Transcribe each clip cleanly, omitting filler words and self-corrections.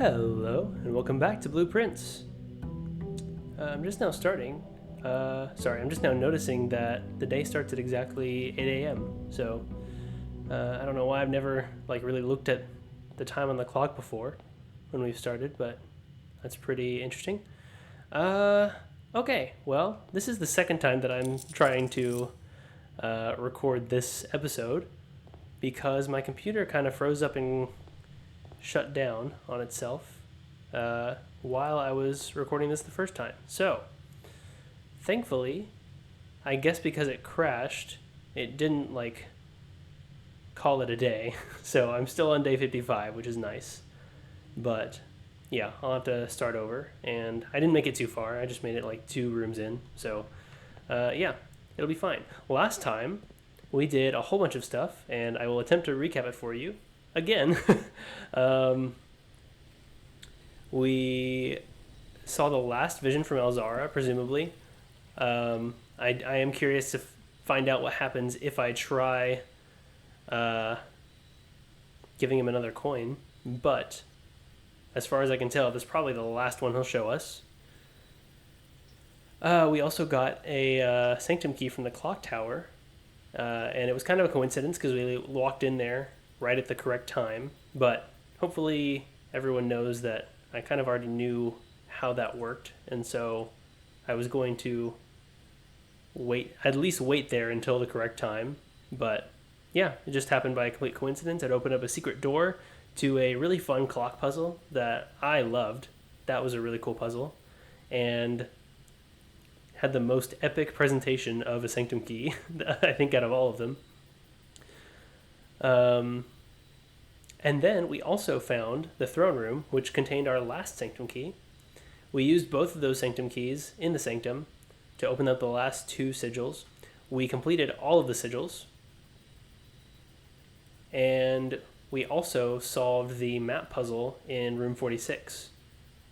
Hello, and welcome back to Blueprints. I'm just now starting. I'm just now noticing that the day starts at exactly 8 a.m. So, I don't know why I've never really looked at the time on the clock before when we've started, but that's pretty interesting. Okay, well, this is the second time that I'm trying to record this episode because my computer kind of froze up and shut down on itself while I was recording this the first time. So, thankfully, I guess because it crashed, it didn't call it a day. So I'm still on day 55, which is nice. But yeah, I'll have to start over. And I didn't make it too far. I just made it like 2 rooms in. So yeah, it'll be fine. Last time we did a whole bunch of stuff, and I will attempt to recap it for you again. We saw the last vision from Elzara, presumably. I am curious to find out what happens if I try giving him another coin. But as far as I can tell, this is probably the last one he'll show us. We also got a sanctum key from the clock tower. And it was kind of a coincidence because we walked in there right at the correct time. But hopefully everyone knows that I kind of already knew how that worked. And so I was going to at least wait there until the correct time. But yeah, it just happened by a complete coincidence. It opened up a secret door to a really fun clock puzzle that I loved. That was a really cool puzzle. And had the most epic presentation of a sanctum key, I think, out of all of them. And then we also found the throne room, which contained our last sanctum key. We used both of those sanctum keys in the sanctum to open up the last 2 sigils. We completed all of the sigils. And we also solved the map puzzle in room 46,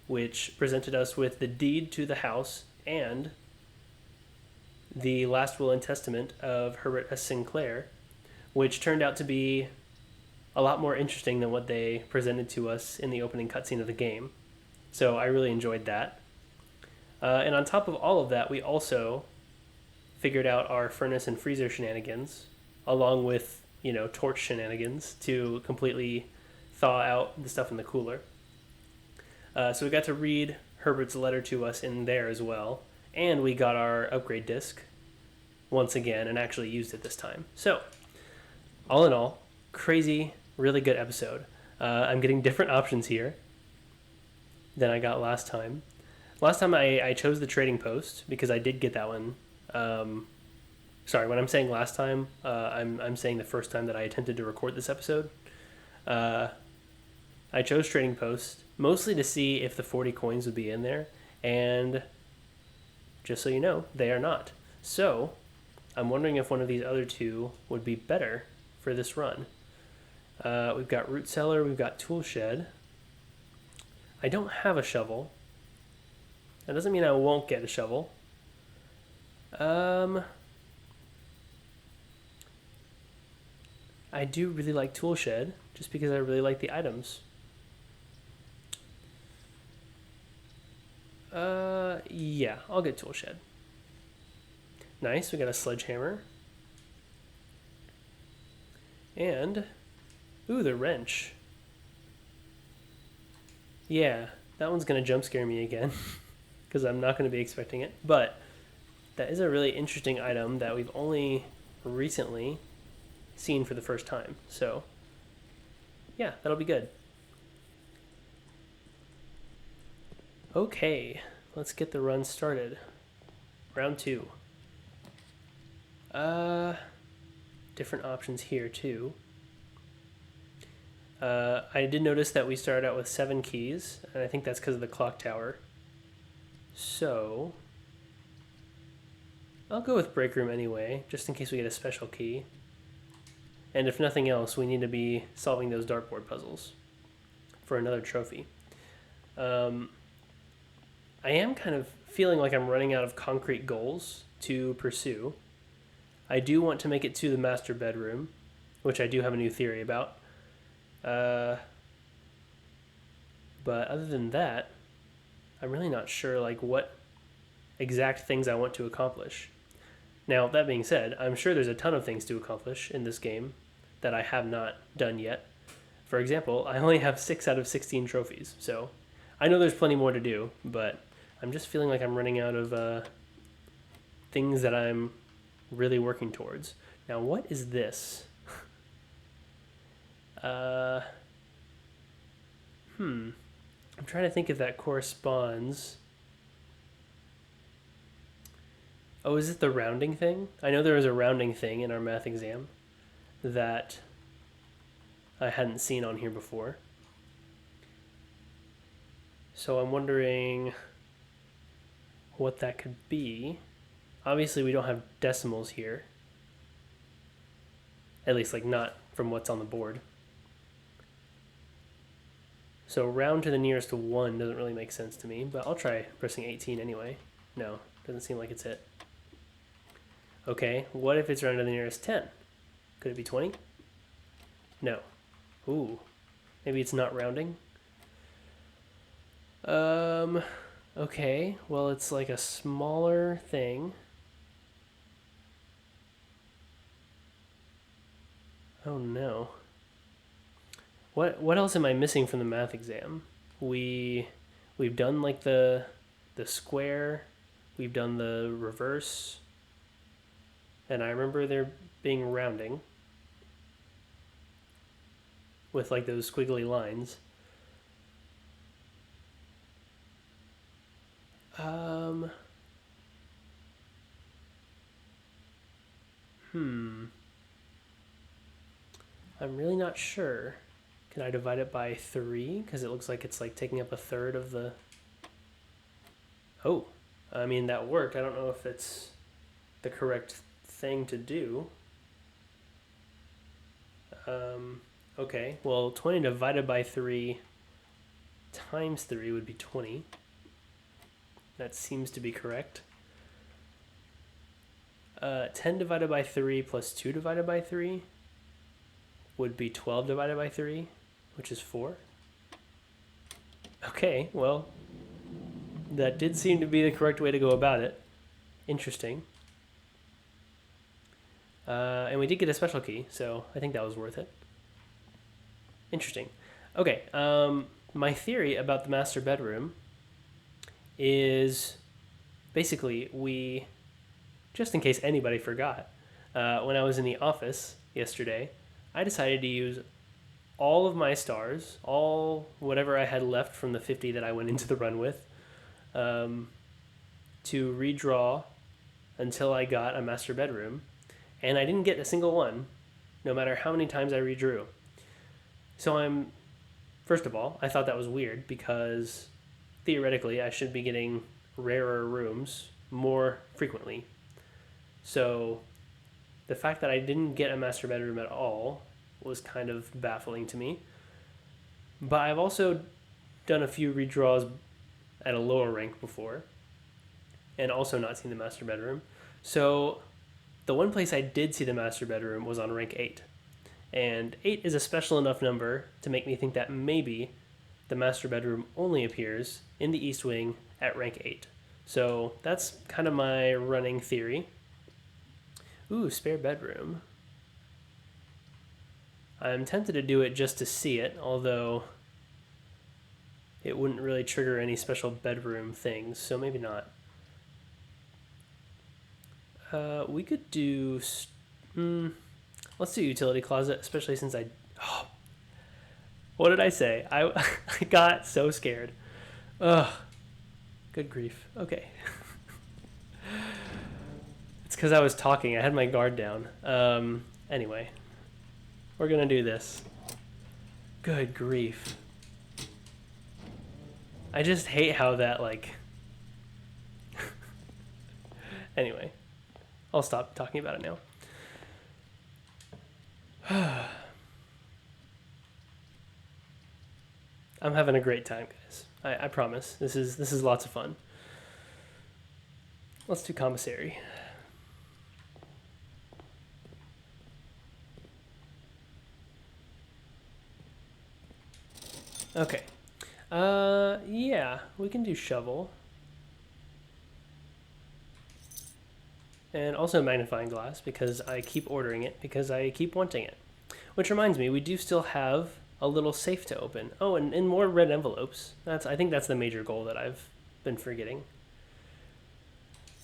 which presented us with the deed to the house and the last will and testament of Herbert S. Sinclair, which turned out to be a lot more interesting than what they presented to us in the opening cutscene of the game. So I really enjoyed that. And on top of all of that, we also figured out our furnace and freezer shenanigans, along with, torch shenanigans to completely thaw out the stuff in the cooler. So we got to read Herbert's letter to us in there as well. And we got our upgrade disc once again and actually used it this time. So, all in all, crazy, really good episode. I'm getting different options here than I got last time. Last time I chose the trading post because I did get that one. Sorry, when I'm saying last time, I'm saying the first time that I attempted to record this episode. I chose trading post mostly to see if the 40 coins would be in there, and just so you know, they are not. So, I'm wondering if one of these other 2 would be better for this run. We've got root cellar, we've got tool shed. I don't have a shovel. That doesn't mean I won't get a shovel. I do really like tool shed, just because I really like the items. Yeah, I'll get tool shed. Nice, we got a sledgehammer. And, ooh, the wrench. Yeah, that one's going to jump scare me again, because I'm not going to be expecting it. But that is a really interesting item that we've only recently seen for the first time. So, yeah, that'll be good. Okay, let's get the run started. Round 2. Different options here too. I did notice that we started out with 7 keys, and I think that's because of the clock tower. So I'll go with break room anyway, just in case we get a special key. And if nothing else, we need to be solving those dartboard puzzles for another trophy. I am kind of feeling like I'm running out of concrete goals to pursue. I do want to make it to the master bedroom, which I do have a new theory about. But other than that, I'm really not sure like what exact things I want to accomplish. Now, that being said, I'm sure there's a ton of things to accomplish in this game that I have not done yet. For example, I only have 6 out of 16 trophies, so I know there's plenty more to do, but I'm just feeling like I'm running out of things that I'm really working towards. Now, what is this? I'm trying to think if that corresponds. Oh, is it the rounding thing? I know there was a rounding thing in our math exam that I hadn't seen on here before. So I'm wondering what that could be. Obviously, we don't have decimals here. At least, like, not from what's on the board. So round to the nearest 1 doesn't really make sense to me, but I'll try pressing 18 anyway. No, doesn't seem like it's it. Okay, what if it's round to the nearest 10? Could it be 20? No. Ooh, maybe it's not rounding. Okay, well, it's like a smaller thing. Oh no. What else am I missing from the math exam? We've done like the square, we've done the reverse, and I remember there being rounding with like those squiggly lines. I'm really not sure. Can I divide it by 3? Because it looks like it's like taking up a third of the... Oh, I mean, that worked. I don't know if it's the correct thing to do. Okay, well, 20 divided by 3 times 3 would be 20. That seems to be correct. 10 divided by 3 plus 2 divided by 3 would be 12 divided by 3, which is 4. Okay, well, that did seem to be the correct way to go about it. Interesting. And we did get a special key, so I think that was worth it. Interesting. Okay, my theory about the master bedroom is basically we, just in case anybody forgot, when I was in the office yesterday, I decided to use all of my stars, all whatever I had left from the 50 that I went into the run with, to redraw until I got a master bedroom, and I didn't get a single one, no matter how many times I redrew. So first of all, I thought that was weird because theoretically I should be getting rarer rooms more frequently. So the fact that I didn't get a master bedroom at all was kind of baffling to me. But I've also done a few redraws at a lower rank before and also not seen the master bedroom. So the one place I did see the master bedroom was on rank 8. And 8 is a special enough number to make me think that maybe the master bedroom only appears in the East Wing at rank 8. So that's kind of my running theory. Ooh, spare bedroom. I'm tempted to do it just to see it, although it wouldn't really trigger any special bedroom things, so maybe not. We could do... let's do utility closet, especially since what did I say? I got so scared. Ugh. Good grief. Okay. It's because I was talking. I had my guard down. Anyway. We're going to do this. Good grief. I just hate how that, like... Anyway. I'll stop talking about it now. I'm having a great time, guys. I promise. This is lots of fun. Let's do commissary. Okay. Yeah, we can do shovel. And also magnifying glass, because I keep ordering it, because I keep wanting it. Which reminds me, we do still have a little safe to open. Oh, and more red envelopes. I think that's the major goal that I've been forgetting.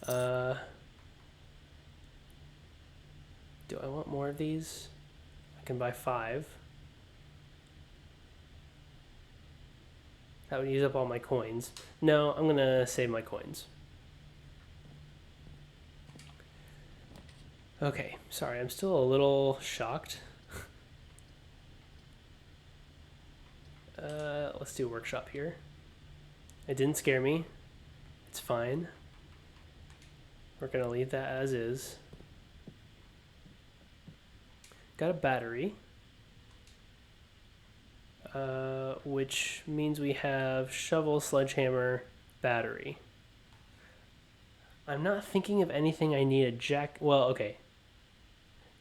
Do I want more of these? I can buy 5. That would use up all my coins. No, I'm gonna save my coins. Okay, sorry, I'm still a little shocked. Let's do a workshop here. It didn't scare me. It's fine. We're gonna leave that as is. Got a battery. Which means we have shovel, sledgehammer, battery. I'm not thinking of anything I need a jack... Well, okay.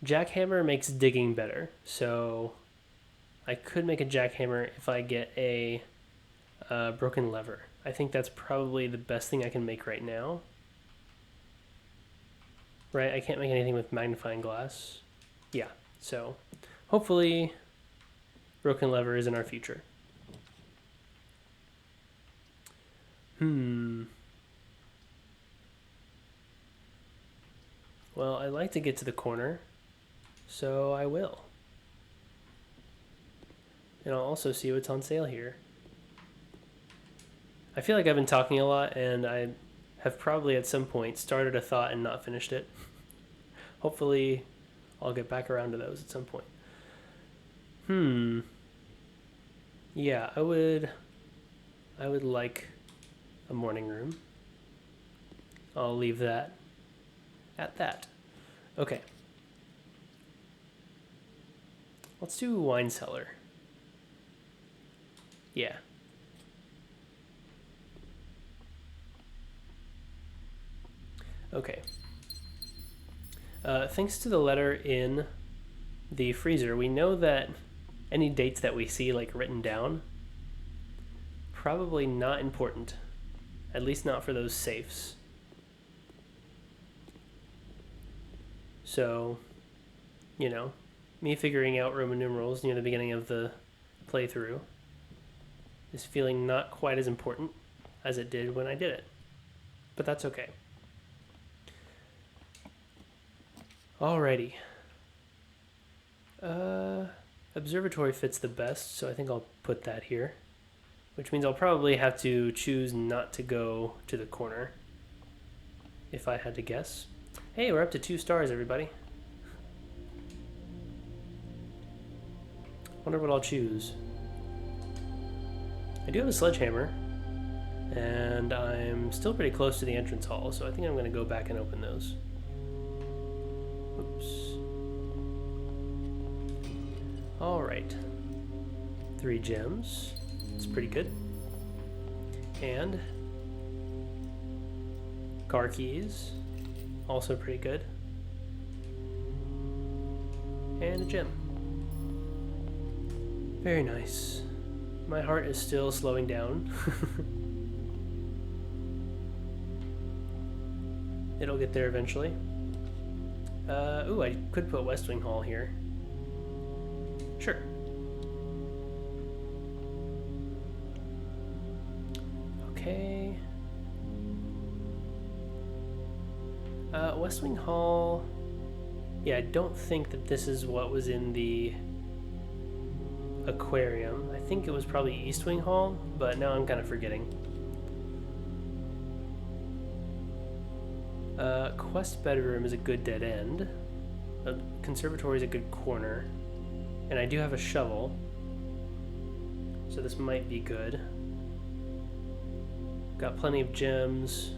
Jackhammer makes digging better, so I could make a jackhammer if I get a broken lever. I think that's probably the best thing I can make right now. Right, I can't make anything with magnifying glass. Yeah, so hopefully broken lever is in our future. Well, I'd like to get to the corner, so I will. And I'll also see what's on sale here. I feel like I've been talking a lot, and I have probably at some point started a thought and not finished it. Hopefully, I'll get back around to those at some point. Yeah, I would like a morning room. I'll leave that at that. Okay. Let's do wine cellar. Yeah. Okay. Thanks to the letter in the freezer, we know that any dates that we see like written down, probably not important. At least not for those safes. So, you know, me figuring out Roman numerals near the beginning of the playthrough is feeling not quite as important as it did when I did it. But that's okay. Alrighty. Observatory fits the best, so I think I'll put that here. Which means I'll probably have to choose not to go to the corner, if I had to guess. Hey, we're up to 2 stars, everybody. Wonder what I'll choose. I do have a sledgehammer, and I'm still pretty close to the entrance hall, so I think I'm going to go back and open those. Oops. Alright. 3 gems. It's pretty good. And car keys. Also pretty good. And a gem. Very nice. My heart is still slowing down. It'll get there eventually. Ooh, I could put West Wing Hall here. Sure. Okay. West Wing Hall. Yeah, I don't think that this is what was in the aquarium. I think it was probably East Wing Hall, but now I'm kind of forgetting. Quest bedroom is a good dead end. Conservatory is a good corner. And I do have a shovel, so this might be good. Got plenty of gems.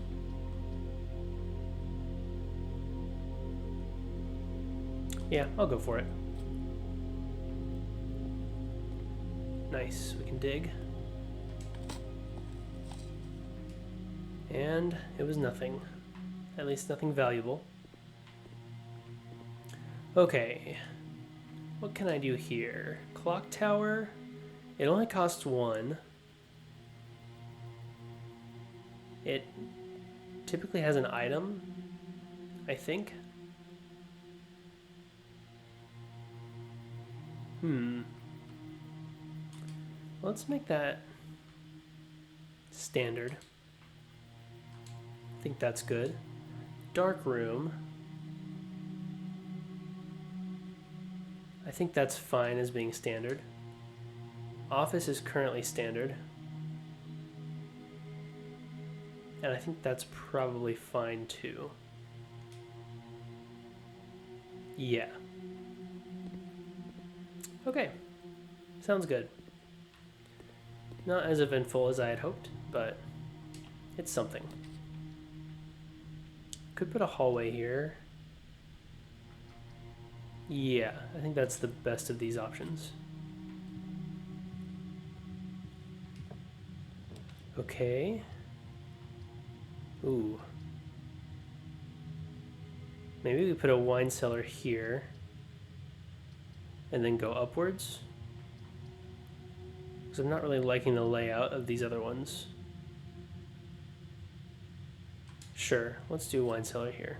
Yeah, I'll go for it. Nice, we can dig. And it was nothing. At least nothing valuable. Okay. What can I do here? Clock tower. It only costs 1. It typically has an item, I think. Let's make that standard. I think that's good. Dark room. I think that's fine as being standard. Office is currently standard. And I think that's probably fine too. Yeah. Okay. Sounds good. Not as eventful as I had hoped, but it's something. Could put a hallway here. Yeah, I think that's the best of these options. Okay. Ooh. Maybe we put a wine cellar here and then go upwards. Because I'm not really liking the layout of these other ones. Sure, let's do a wine cellar here.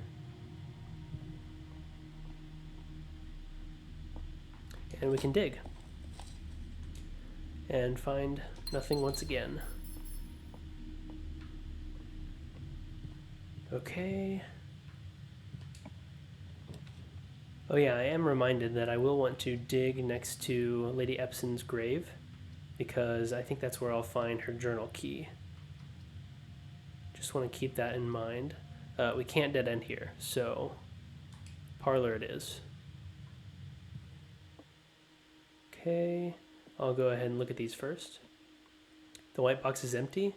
And we can dig. And find nothing once again. Okay. Oh yeah, I am reminded that I will want to dig next to Lady Epson's grave, because I think that's where I'll find her journal key. Just want to keep that in mind. We can't dead end here, so parlor it is. Okay, I'll go ahead and look at these first. The white box is empty.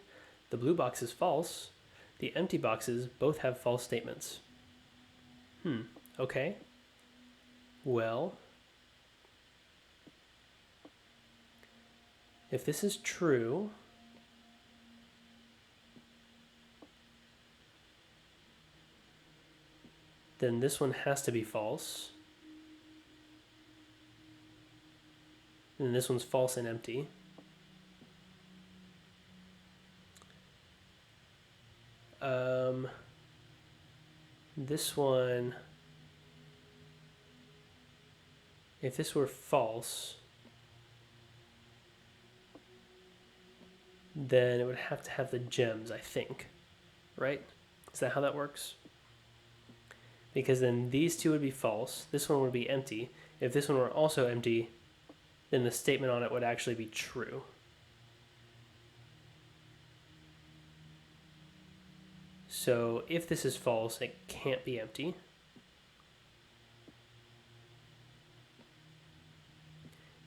The blue box is false. The empty boxes both have false statements. Okay. Well, if this is true, then this one has to be false. And this one's false and empty. This one, if this were false, then it would have to have the gems, I think. Right? Is that how that works? Because then these two would be false. This one would be empty. If this one were also empty, then the statement on it would actually be true. So if this is false, it can't be empty.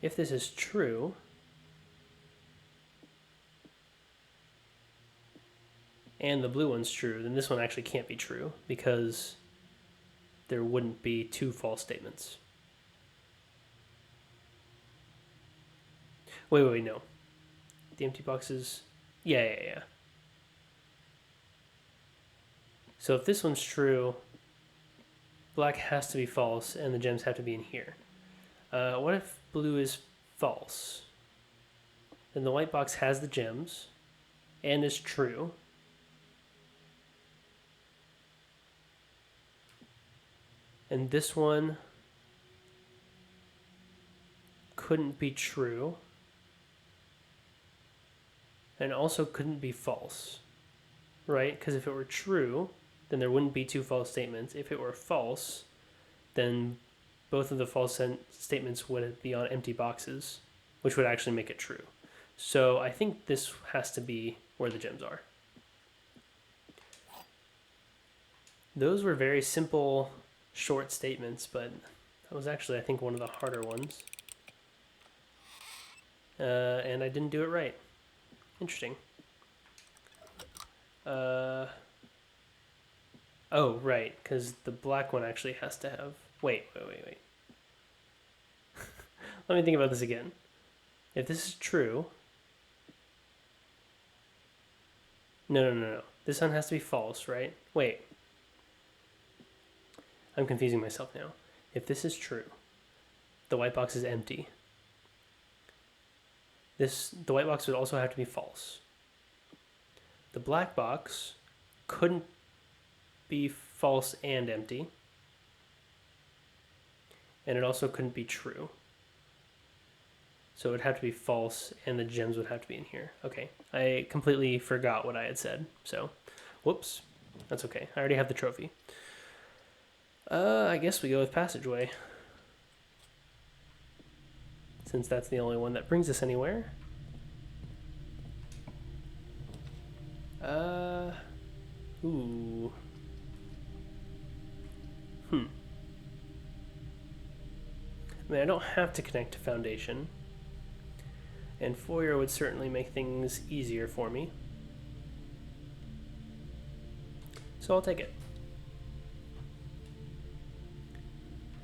If this is true, and the blue one's true, then this one actually can't be true, because there wouldn't be two false statements. Wait, no. The empty boxes... Yeah. So if this one's true, black has to be false, and the gems have to be in here. What if blue is false? Then the white box has the gems, and is true. And this one couldn't be true, and also couldn't be false, right? Because if it were true, then there wouldn't be two false statements. If it were false, then both of the false statements would be on empty boxes, which would actually make it true. So I think this has to be where the gems are. Those were very simple, short statements, but that was actually, I think, one of the harder ones. And I didn't do it right. Interesting. Oh, right, because the black one actually has to have... Wait. Let me think about this again. If this is true... No. This one has to be false, right? Wait. I'm confusing myself now. If this is true, the white box is empty. The white box would also have to be false. The black box couldn't be false and empty. And it also couldn't be true. So it would have to be false, and the gems would have to be in here. Okay, I completely forgot what I had said. So, whoops. That's okay. I already have the trophy. I guess we go with passageway. Since that's the only one that brings us anywhere. Ooh. I mean, I don't have to connect to Foundation. And Foyer would certainly make things easier for me. So I'll take it.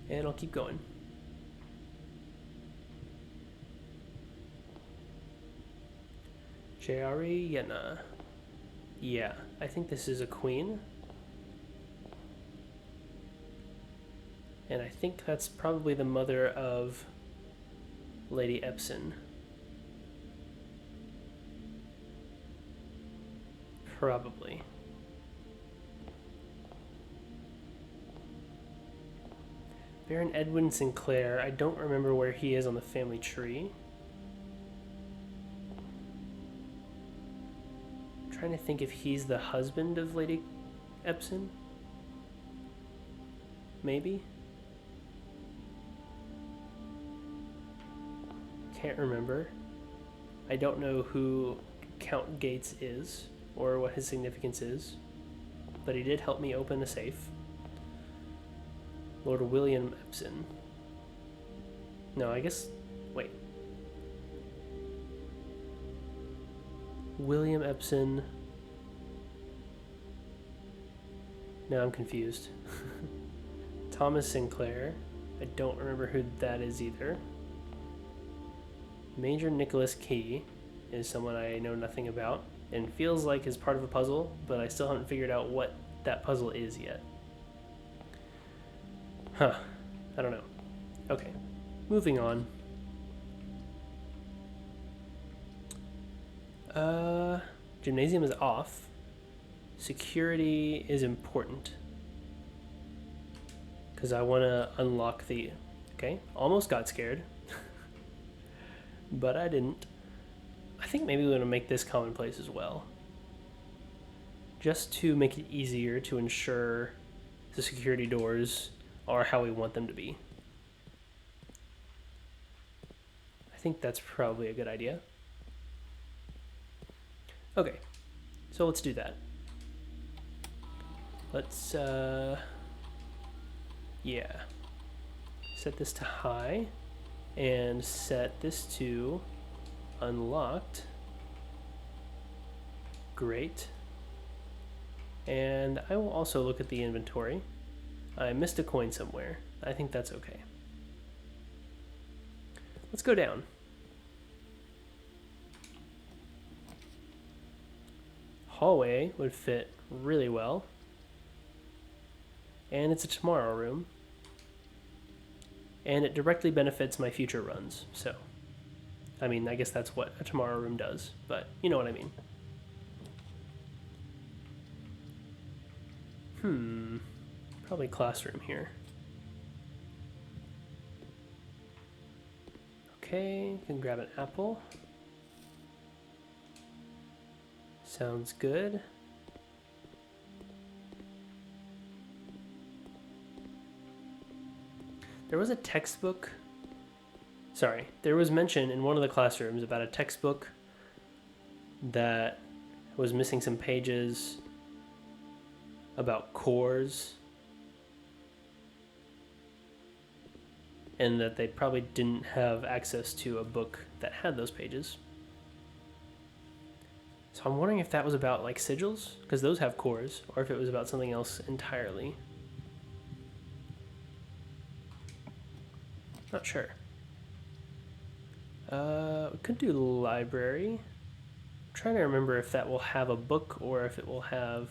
And I'll keep going. Jari Yena. Yeah, I think this is a queen. And I think that's probably the mother of Lady Epson. Probably. Baron Edwin Sinclair, I don't remember where he is on the family tree. I'm trying to think if he's the husband of Lady Epson. Maybe? Can't remember. I don't know who Count Gates is or what his significance is, but he did help me open a safe. Lord William Epson. No, I guess... Wait. William Epson... Now I'm confused. Thomas Sinclair. I don't remember who that is either. Major Nicholas Key is someone I know nothing about and feels like is part of a puzzle, but I still haven't figured out what that puzzle is yet. Huh. I don't know. Okay. Moving on. Gymnasium is off. Security is important. Because I want to unlock the... Okay. Almost got scared. But I didn't. I think maybe we're going to make this commonplace as well. Just to make it easier to ensure the security doors are how we want them to be. I think that's probably a good idea. Okay, so let's do that. Let's, yeah. Set this to high and set this to unlocked. Great. And I will also look at the inventory. I missed a coin somewhere. I think that's okay. Let's go down. Hallway would fit really well. And it's a tomorrow room. And it directly benefits my future runs, so. I mean, I guess that's what a tomorrow room does, but you know what I mean. Probably classroom here. Okay, can grab an apple. Sounds good. There was a textbook. Sorry, there was mention in one of the classrooms about a textbook that was missing some pages about cores, and that they probably didn't have access to a book that had those pages. So I'm wondering if that was about like sigils, because those have cores, or if it was about something else entirely. Not sure. We could do library. I'm trying to remember if that will have a book or if it will have...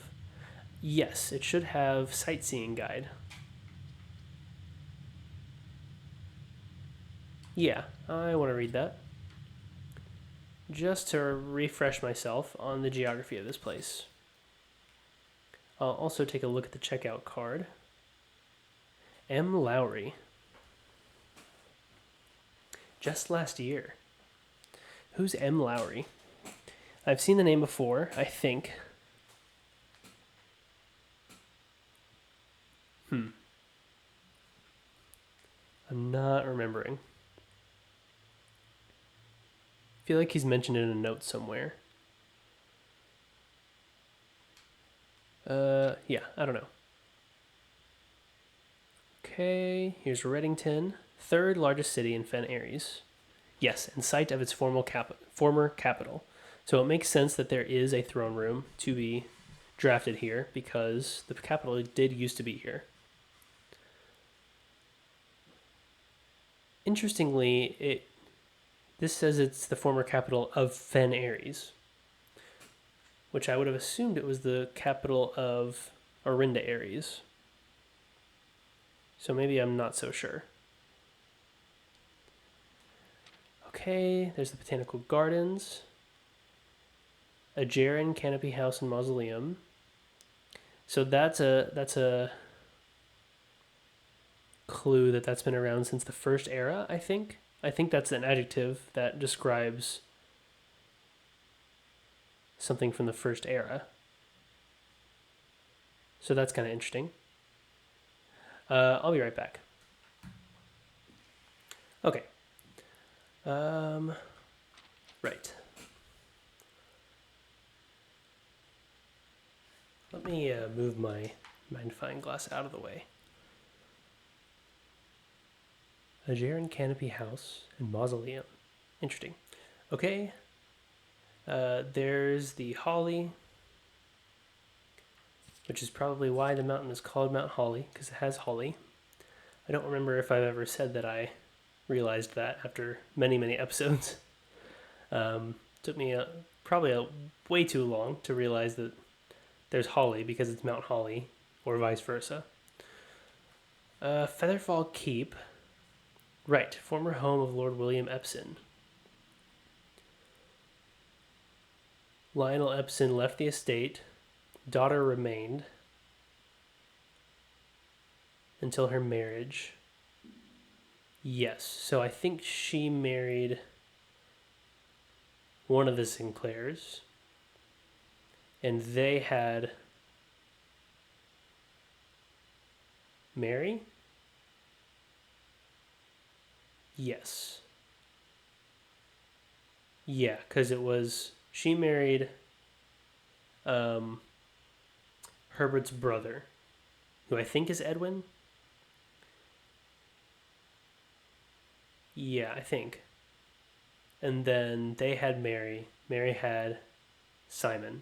Yes, it should have sightseeing guide. Yeah, I want to read that. Just to refresh myself on the geography of this place. I'll also take a look at the checkout card. M. Lowry. Just last year. Who's M. Lowry? I've seen the name before, I think. I'm not remembering. I feel like he's mentioned it in a note somewhere. Yeah, I don't know. Okay, here's Reddington, third largest city in Fen Aries. Yes, and site of its former capital. So it makes sense that there is a throne room to be drafted here because the capital did used to be here. Interestingly, this says it's the former capital of Fen Aries, which I would have assumed it was the capital of Orinda Aries. So maybe I'm not so sure. Okay, there's the Botanical Gardens, a Jaren Canopy House and Mausoleum. So that's a clue that's been around since the first era, I think. I think that's an adjective that describes something from the first era. So that's kind of interesting. I'll be right back. Okay. Right. Let me move my magnifying glass out of the way. A Jaren Canopy House and Mausoleum. Interesting. Okay. There's the Holly, which is probably why the mountain is called Mount Holly, because it has holly. I don't remember if I've ever said that I realized that after many, many episodes. Took me probably way too long to realize that there's holly because it's Mount Holly, or vice versa. Featherfall Keep. Right, former home of Lord William Epson. Lionel Epson left the estate. Daughter remained until her marriage. Yes, so I think she married one of the Sinclairs, and they had Mary? Yes. Yeah, because it was, she married Herbert's brother, who I think is Edwin. Yeah, I think. And then they had Mary. Mary had Simon,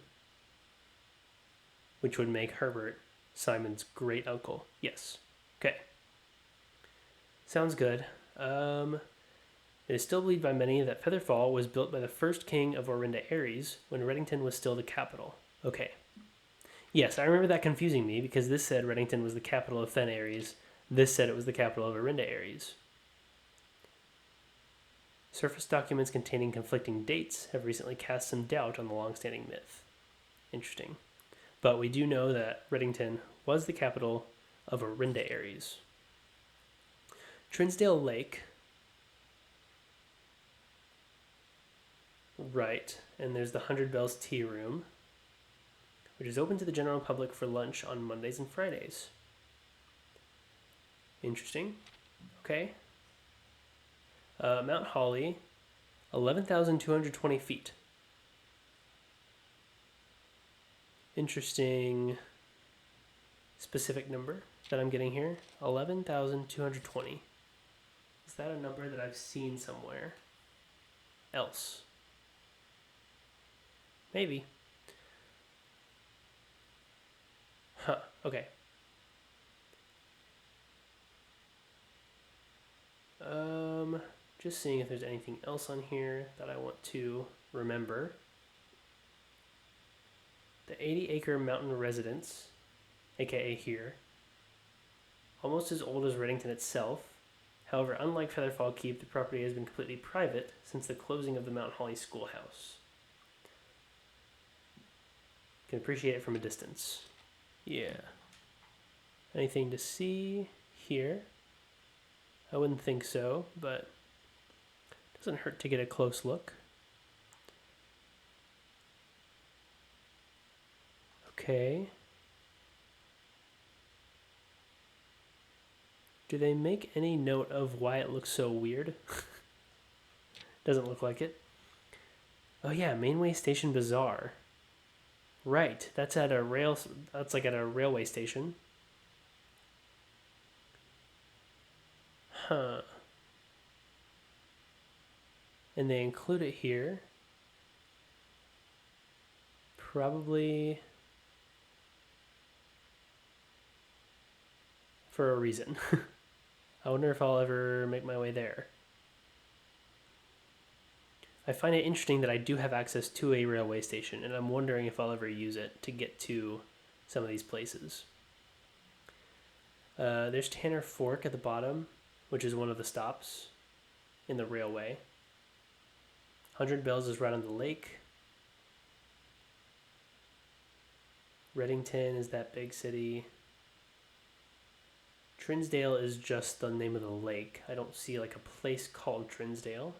which would make Herbert Simon's great uncle. Yes. Okay. Sounds good. It is still believed by many that Featherfall was built by the first king of Orinda Aries when Reddington was still the capital. Okay. Yes, I remember that confusing me because this said Reddington was the capital of Fen Aries. This said it was the capital of Orinda Aries. Surface documents containing conflicting dates have recently cast some doubt on the long-standing myth. Interesting. But we do know that Reddington was the capital of Orinda Aries. Trinsdale Lake. Right, and there's the 100 Bells Tea Room, which is open to the general public for lunch on Mondays and Fridays. Interesting. Okay. Mount Holly, 11,220 feet. Interesting specific number that I'm getting here. 11,220. Is that a number that I've seen somewhere else? Maybe. Huh, okay. Just seeing if there's anything else on here that I want to remember. The 80-acre mountain residence, aka here, almost as old as Reddington itself. However, unlike Featherfall Keep, the property has been completely private since the closing of the Mount Holly schoolhouse. You can appreciate it from a distance. Yeah. Anything to see here? I wouldn't think so, but it doesn't hurt to get a close look. Okay. Do they make any note of why it looks so weird? Doesn't look like it. Oh yeah, Mainway Station Bazaar. Right, that's at a rail. That's like at a railway station. Huh. And they include it here. Probably for a reason. I wonder if I'll ever make my way there. I find it interesting that I do have access to a railway station, and I'm wondering if I'll ever use it to get to some of these places. There's Tanner Fork at the bottom, which is one of the stops in the railway. 100 Bells is right on the lake. Reddington is that big city. Trinsdale is just the name of the lake. I don't see like a place called Trinsdale.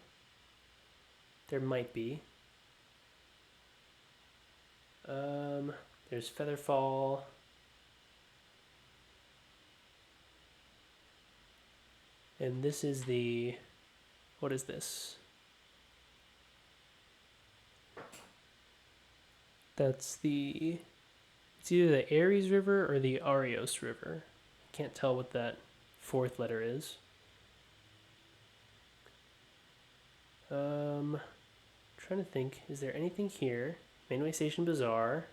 There might be. There's Featherfall. And this is the... What is this? That's the... It's either the Ares River or the Arios River. I can't tell what that fourth letter is. Trying to think, is there anything here? Mainway Station Bazaar.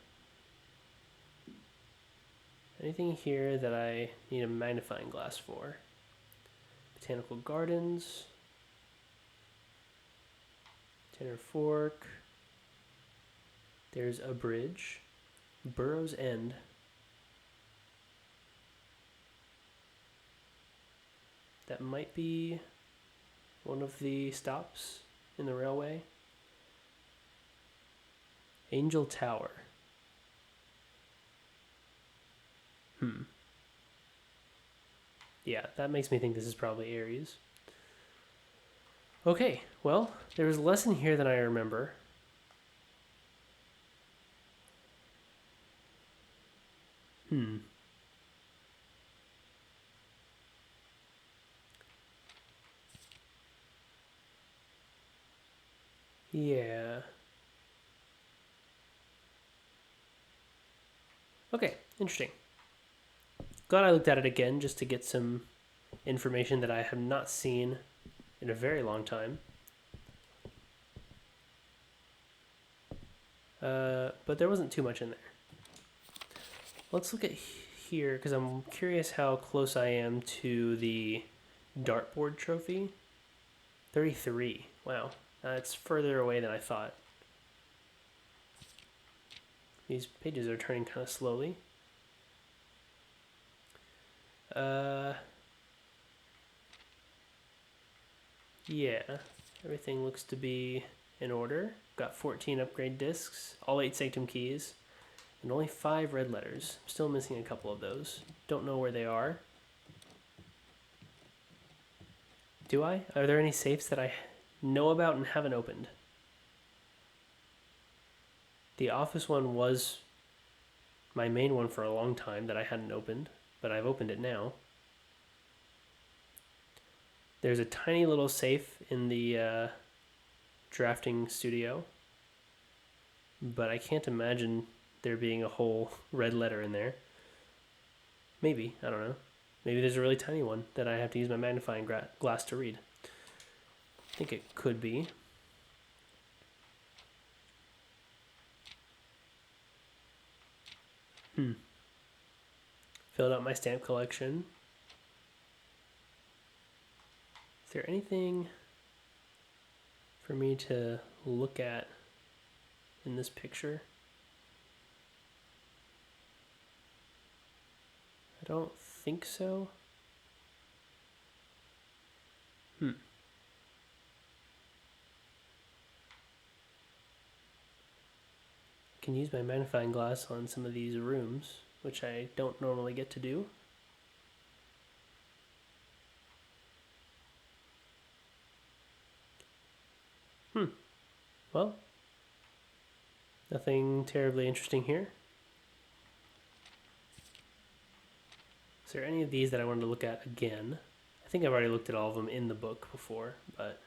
Anything here that I need a magnifying glass for? Botanical Gardens. Tanner Fork. There's a bridge. Burroughs End. That might be one of the stops in the railway. Angel Tower. Yeah, that makes me think this is probably Ares. Okay, well, there was less in here than I remember. Yeah. Okay, interesting. Glad I looked at it again just to get some information that I have not seen in a very long time. But there wasn't too much in there. Let's look at here because I'm curious how close I am to the dartboard trophy. 33. Wow. It's further away than I thought. These pages are turning kind of slowly. Yeah, everything looks to be in order. Got 14 upgrade discs, all 8 Sanctum keys, and only 5 red letters. I'm still missing a couple of those. Don't know where they are. Do I? Are there any safes that I know about and haven't opened? The office one was my main one for a long time that I hadn't opened, but I've opened it now. There's a tiny little safe in the drafting studio, but I can't imagine there being a whole red letter in there. Maybe, I don't know. Maybe there's a really tiny one that I have to use my magnifying glass to read. I think it could be. Filled out my stamp collection. Is there anything for me to look at in this picture? I don't think so. Can use my magnifying glass on some of these rooms which I don't normally get to do. Well, nothing terribly interesting here. Is there any of these that I wanted to look at again? I think I've already looked at all of them in the book before, but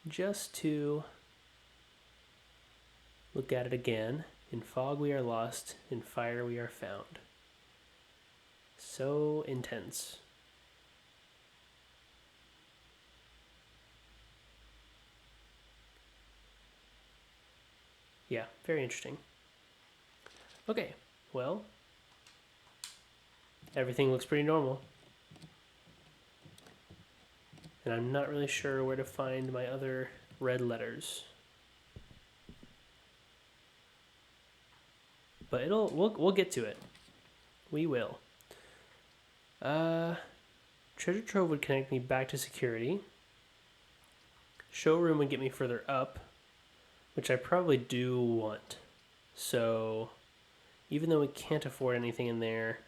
just to look at it again. In fog we are lost, in fire we are found. So intense. Yeah, very interesting. Okay, well, everything looks pretty normal. And I'm not really sure where to find my other red letters. But we'll get to it. We will. Treasure trove would connect me back to security. Showroom would get me further up, which I probably do want. So, even though we can't afford anything in there,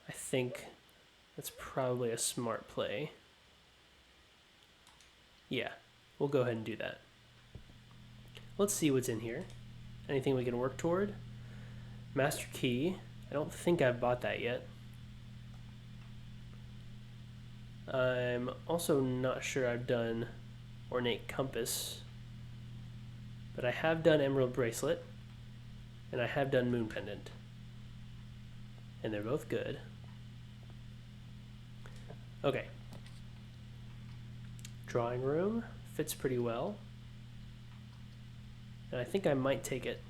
I think that's probably a smart play. Yeah, we'll go ahead and do that. Let's see what's in here. Anything we can work toward? Master key. I don't think I've bought that yet. I'm also not sure I've done ornate compass, but I have done emerald bracelet, and I have done moon pendant, and they're both good. Okay. Drawing room fits pretty well, and I think I might take it.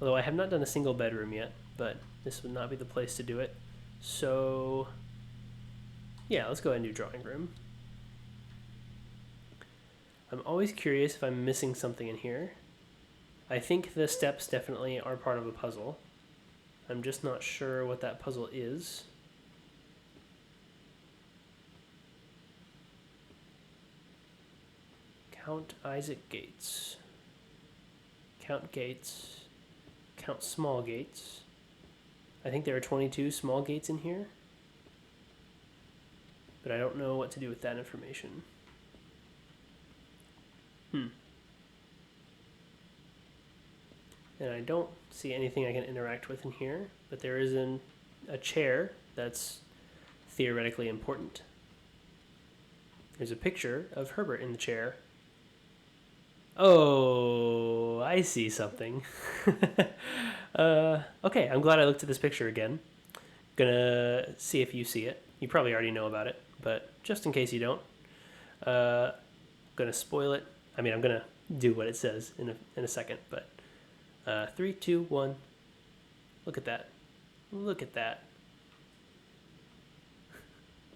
Although I have not done a single bedroom yet, but this would not be the place to do it. So, yeah, let's go ahead and do drawing room. I'm always curious if I'm missing something in here. I think the steps definitely are part of a puzzle. I'm just not sure what that puzzle is. Count Isaac gates. Count gates. Count small gates. I think there are 22 small gates in here, but I don't know what to do with that information. And I don't see anything I can interact with in here, but there is a chair that's theoretically important. There's a picture of Herbert in the chair. Oh, I see something. Okay, I'm glad I looked at this picture again. Gonna see if you see it. You probably already know about it, but just in case you don't, gonna spoil it. I mean, I'm gonna do what it says in a second, but 3, 2, 1. Look at that. Look at that.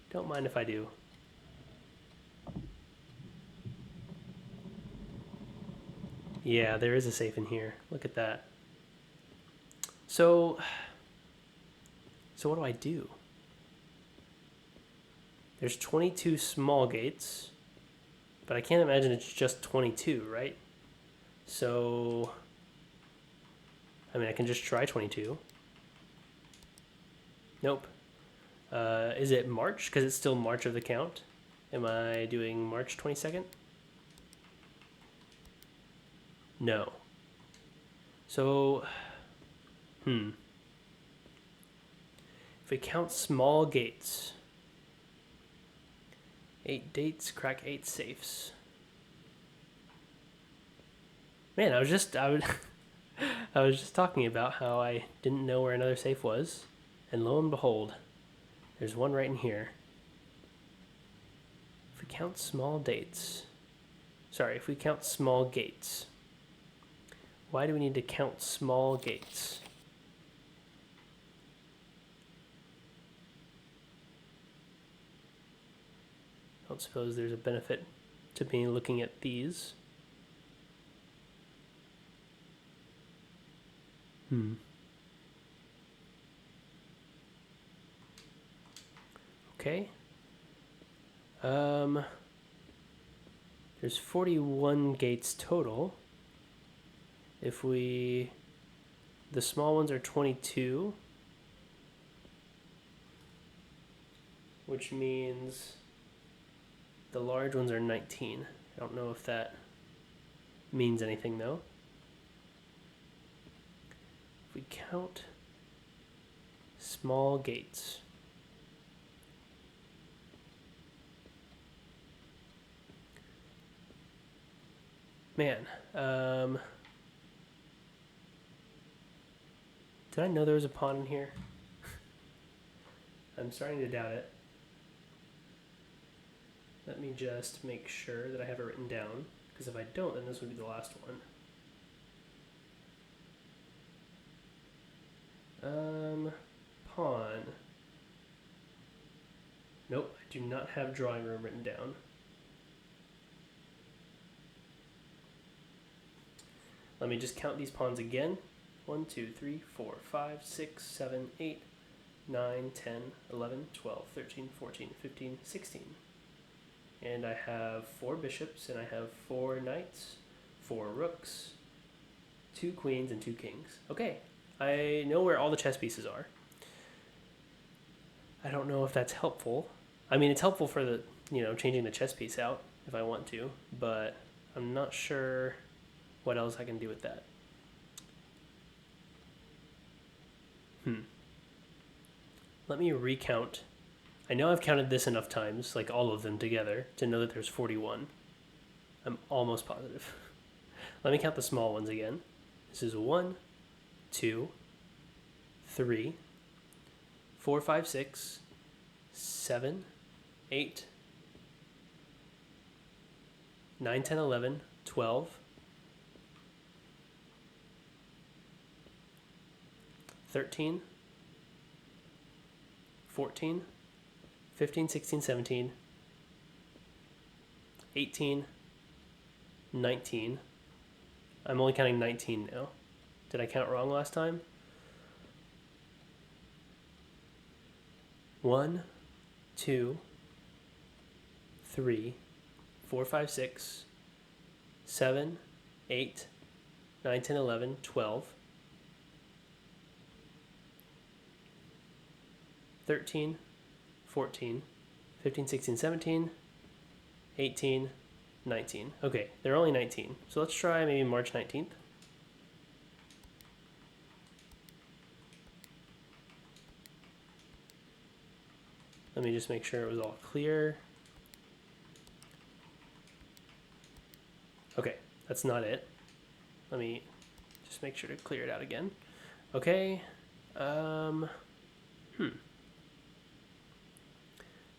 Don't mind if I do. Yeah, there is a safe in here. Look at that. So what do I do? There's 22 small gates, but I can't imagine it's just 22, right? So, I mean, I can just try 22. Nope. Is it March? Because it's still March of the count. Am I doing March 22nd? No. So, if we count small gates, 8 dates, crack 8 safes. Man, I was just talking about how I didn't know where another safe was, and lo and behold, there's one right in here. If we count small dates, if we count small gates, why do we need to count small gates? I don't suppose there's a benefit to me looking at these. Okay. There's 41 gates total. If we The small ones are 22, which means the large ones are 19. I don't know if that means anything though. If we count small gates, man, did I know there was a pawn in here? I'm starting to doubt it. Let me just make sure that I have it written down, because if I don't, then this would be the last one. Pawn. Nope, I do not have drawing room written down. Let me just count these pawns again. 1, 2, 3, 4, 5, 6, 7, 8, 9, 10, 11, 12, 13, 14, 15, 16. And I have 4 bishops, and I have 4 knights, 4 rooks, 2 queens, and 2 kings. Okay, I know where all the chess pieces are. I don't know if that's helpful. I mean, it's helpful for the, changing the chess piece out if I want to, but I'm not sure what else I can do with that. Let me recount. I know I've counted this enough times, like all of them together, to know that there's 41. I'm almost positive. Let me count the small ones again. This is 1, 2, 3, 4, 5, 6, 7, 8, 9, 10, 11, 12, 13, 14, 15, 16, 17, 18, 19. I'm only counting 19 now. Did I count wrong last time? 1, 2, 3, 4, 5, 6, 7, 8, 9, 10, 11, 12, 13, 14, 15, 16, 17, 18, 19. Okay, they're only 19. So let's try maybe March 19th. Let me just make sure it was all clear. Okay, that's not it. Let me just make sure to clear it out again. Okay.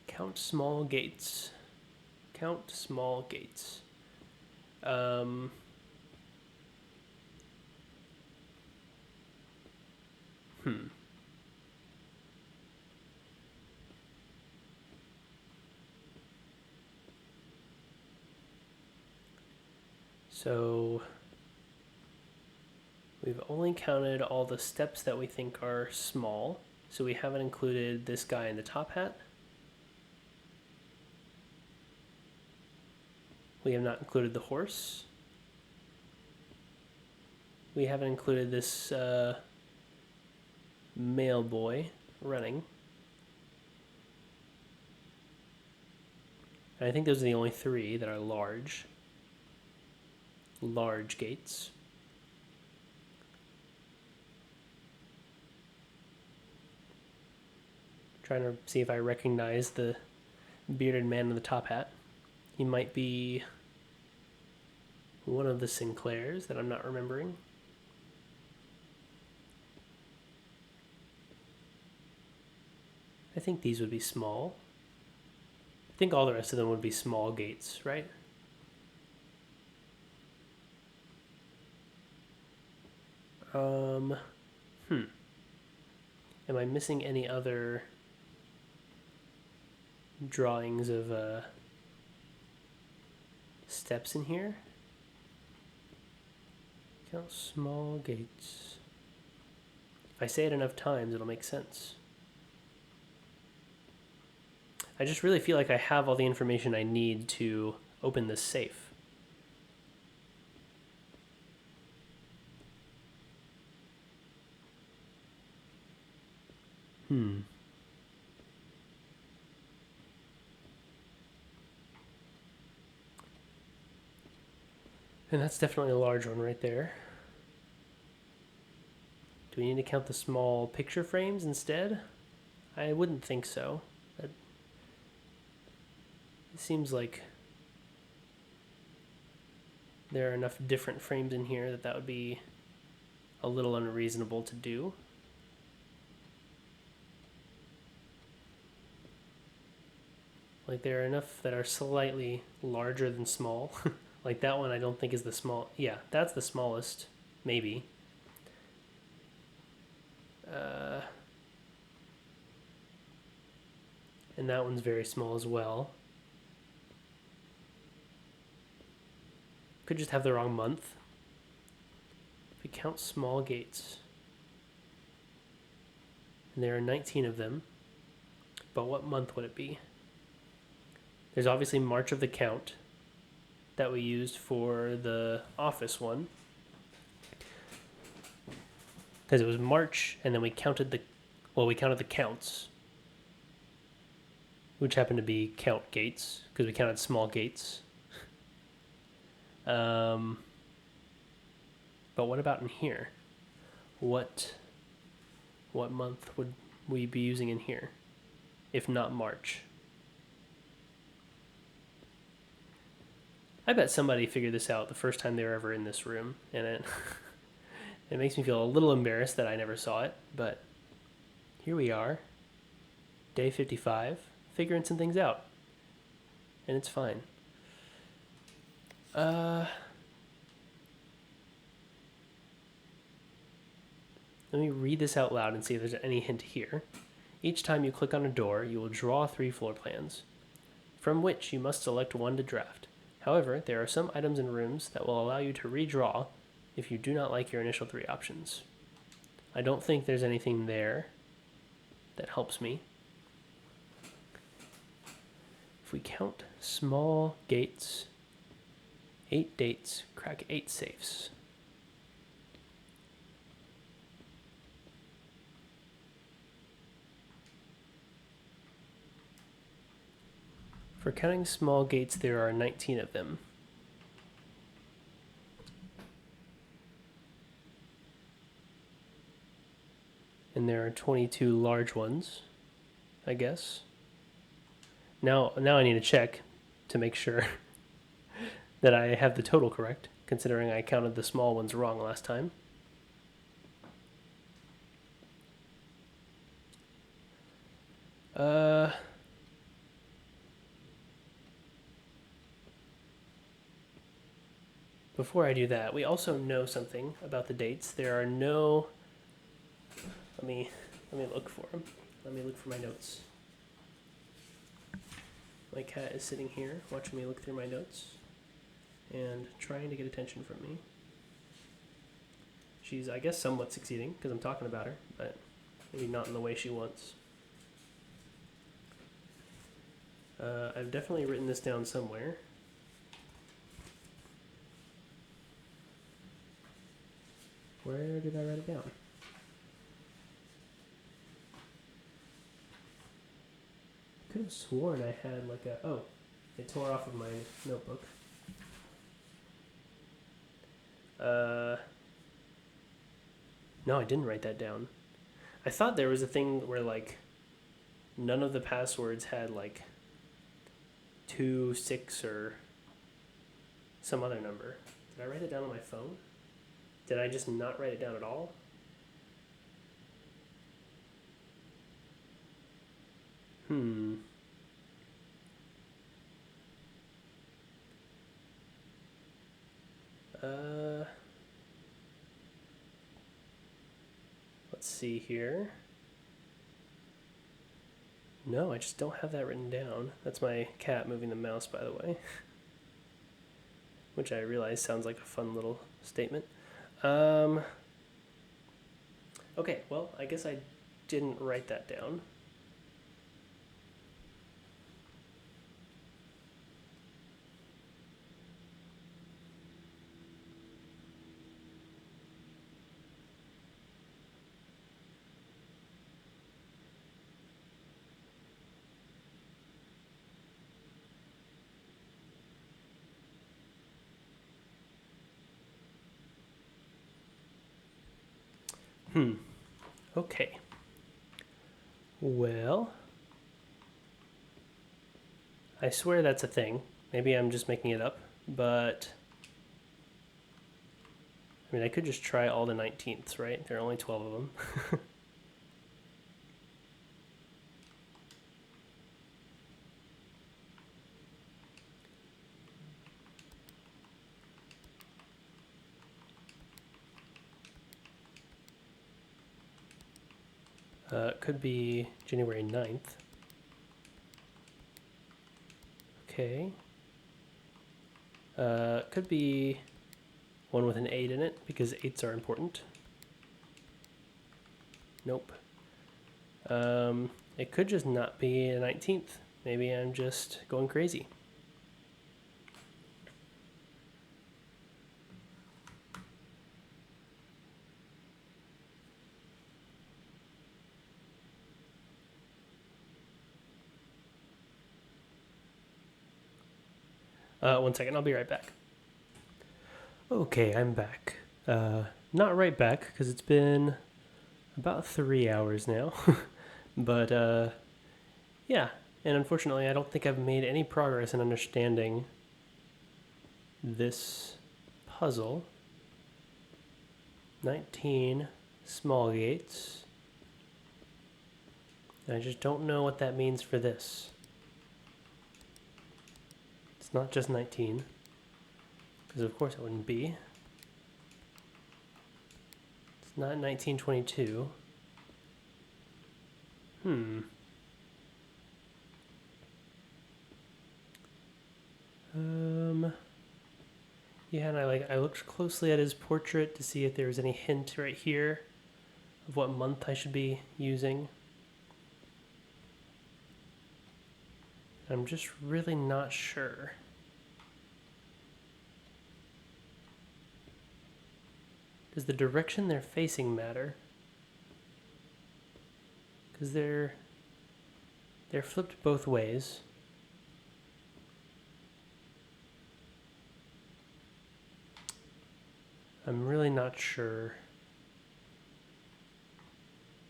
Count small gates. Count small gates. So we've only counted all the steps that we think are small. So we haven't included this guy in the top hat. We have not included the horse. We haven't included this male boy running. And I think those are the only 3 that are large gates. Trying to see if I recognize the bearded man in the top hat. He might be one of the Sinclairs that I'm not remembering. I think these would be small. I think all the rest of them would be small gates, right? Am I missing any other drawings of steps in here? Count small gates. If I say it enough times, it'll make sense. I just really feel like I have all the information I need to open this safe. And that's definitely a large one right there. Do we need to count the small picture frames instead? I wouldn't think so. It seems like there are enough different frames in here that would be a little unreasonable to do. Like there are enough that are slightly larger than small. Like that one I don't think is the small. Yeah, that's the smallest, maybe. And that one's very small as well. Could just have the wrong month. If we count small gates, and there are 19 of them, but what month would it be? There's obviously March of the count that we used for the office one, because it was March, and then we counted the counts, which happened to be count gates, because we counted small gates. But what about in here? What month would we be using in here, if not March? I bet somebody figured this out the first time they were ever in this room, and it it makes me feel a little embarrassed that I never saw it, but here we are, day 55, figuring some things out, and it's fine. Let me read this out loud and see if there's any hint here. Each time you click on a door, you will draw 3 floor plans, from which you must select one to draft. However, there are some items in rooms that will allow you to redraw if you do not like your initial 3 options. I don't think there's anything there that helps me. If we count small gates, 8 dates, crack 8 safes. For counting small gates, there are 19 of them. And there are 22 large ones, I guess. Now I need to check to make sure that I have the total correct, considering I counted the small ones wrong last time. Before I do that, we also know something about the dates. There are no... Let me look for them. Let me look for my notes. My cat is sitting here watching me look through my notes and trying to get attention from me. She's, I guess, somewhat succeeding because I'm talking about her, but maybe not in the way she wants. I've definitely written this down somewhere. Where did I write it down? I could have sworn I had like a... Oh, it tore off of my notebook. No, I didn't write that down. I thought there was a thing where like none of the passwords had like 2, 6, or some other number. Did I write it down on my phone? Did I just not write it down at all? Let's see here. No, I just don't have that written down. That's my cat moving the mouse, by the way. Which I realize sounds like a fun little statement. Okay, well, I guess I didn't write that down. Okay. Well, I swear that's a thing. Maybe I'm just making it up, but I mean, I could just try all the 19ths, right? There are only 12 of them. It could be January 9th. Okay. Could be one with an 8 in it, because 8s are important. Nope. It could just not be a 19th. Maybe I'm just going crazy. One second, I'll be right back. Okay, I'm back. Not right back, because it's been about 3 hours now. But, yeah. And unfortunately, I don't think I've made any progress in understanding this puzzle. 19 small gates. And I just don't know what that means for this. It's not just 19, because of course it wouldn't be. It's not 1922. Yeah, and I looked closely at his portrait to see if there was any hint right here of what month I should be using. I'm just really not sure. Does the direction they're facing matter? Because they're flipped both ways. I'm really not sure.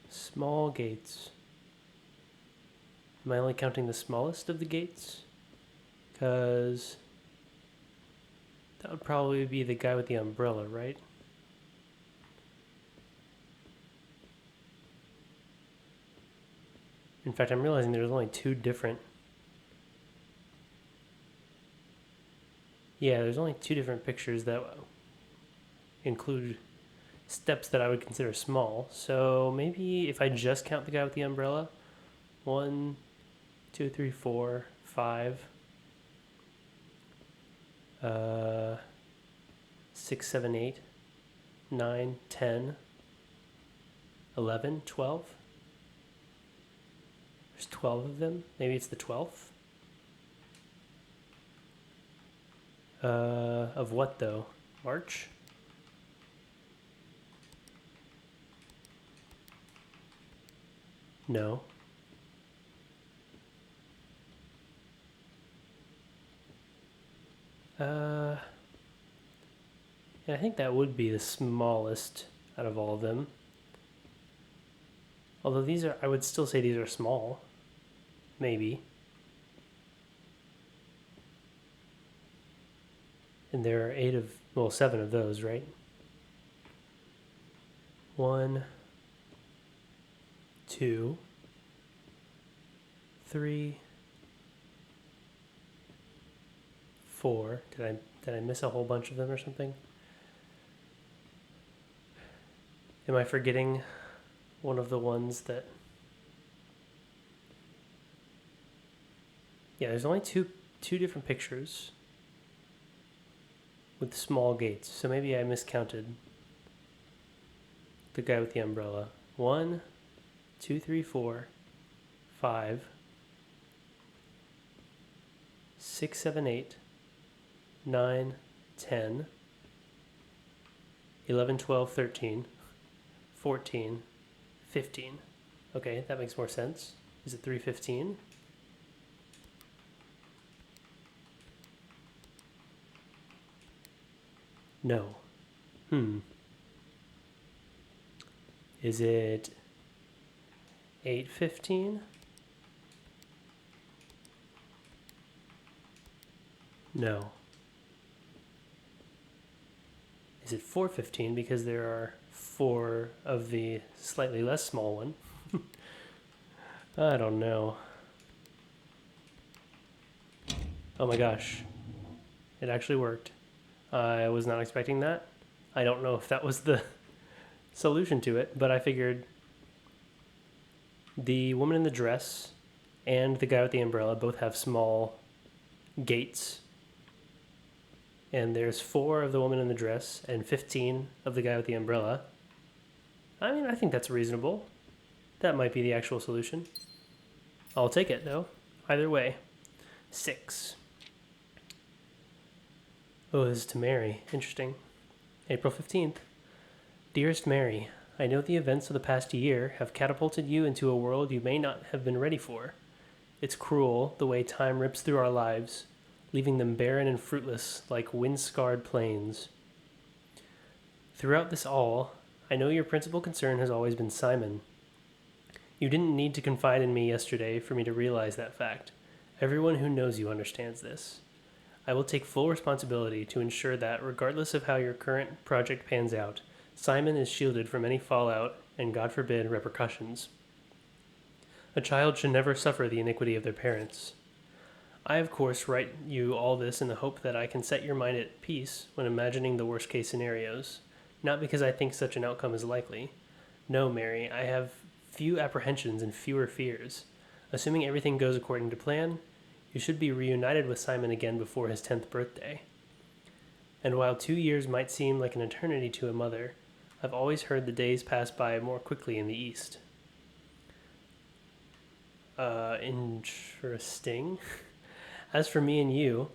Small gates. Am I only counting the smallest of the gates? Because that would probably be the guy with the umbrella, right? In fact, I'm realizing there's only two different... Yeah, there's only two different pictures that include steps that I would consider small. So maybe if I just count the guy with the umbrella, 1, 2, 3, 4, 5, 6, 7, 8, 9, 10, 11, 12. There's 12 of them. Maybe it's the 12th. Of what though? March? No. Yeah, I think that would be the smallest out of all of them. Although these are, I would still say these are small. Maybe. And there are 7 of those, right? 1, 2, 3, 4. Did I miss a whole bunch of them or something? Am I forgetting one of the ones that... Yeah, there's only two different pictures with small gates, so maybe I miscounted the guy with the umbrella. 1, 2, 3, 4, 5, 6, 7, 8, 9, 10, 11, 12, 13, 14, 15. Okay, that makes more sense. Is it 315? No. Is it 8:15? No. Is it 4:15 because there are 4 of the slightly less small one? I don't know. Oh my gosh. It actually worked. I was not expecting that. I don't know if that was the solution to it, but I figured the woman in the dress and the guy with the umbrella both have small gates. And there's 4 of the woman in the dress and 15 of the guy with the umbrella. I mean, I think that's reasonable. That might be the actual solution. I'll take it, though. Either way. 6. Oh, this is to Mary. Interesting. April 15th. Dearest Mary, I know the events of the past year have catapulted you into a world you may not have been ready for. It's cruel, the way time rips through our lives, leaving them barren and fruitless like wind-scarred plains. Throughout this all, I know your principal concern has always been Simon. You didn't need to confide in me yesterday for me to realize that fact. Everyone who knows you understands this. I will take full responsibility to ensure that, regardless of how your current project pans out, Simon is shielded from any fallout and, God forbid, repercussions. A child should never suffer the iniquity of their parents. I, of course, write you all this in the hope that I can set your mind at peace when imagining the worst-case scenarios, not because I think such an outcome is likely. No, Mary, I have few apprehensions and fewer fears. Assuming everything goes according to plan, you should be reunited with Simon again before his 10th birthday. And while 2 years might seem like an eternity to a mother, I've always heard the days pass by more quickly in the East. Interesting. As for me and you,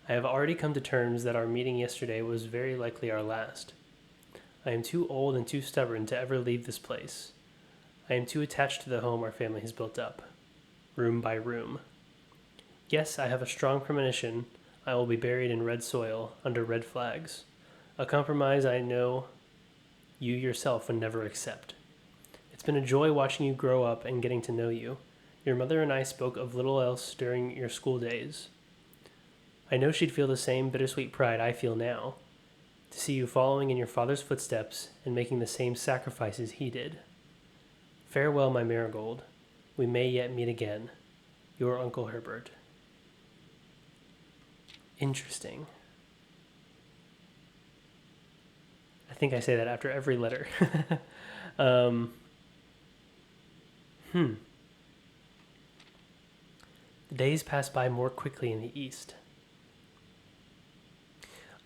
I have already come to terms that our meeting yesterday was very likely our last. I am too old and too stubborn to ever leave this place. I am too attached to the home our family has built up, room by room. Yes, I have a strong premonition I will be buried in red soil, under red flags. A compromise I know you yourself would never accept. It's been a joy watching you grow up and getting to know you. Your mother and I spoke of little else during your school days. I know she'd feel the same bittersweet pride I feel now, to see you following in your father's footsteps and making the same sacrifices he did. Farewell, my marigold. We may yet meet again. Your Uncle Herbert. Interesting. I think I say that after every letter. The days pass by more quickly in the East.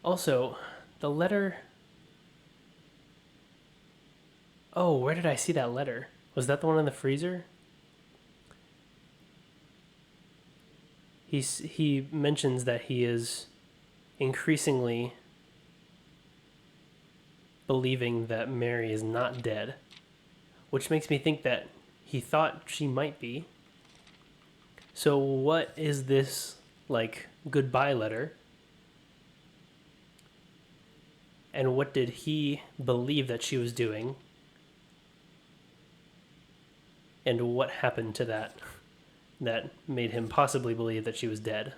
Also, the letter... Oh, where did I see that letter? Was that the one in the freezer? He mentions that he is increasingly believing that Mary is not dead, which makes me think that he thought she might be. So what is this, like, goodbye letter? And what did he believe that she was doing? And what happened to that made him possibly believe that she was dead?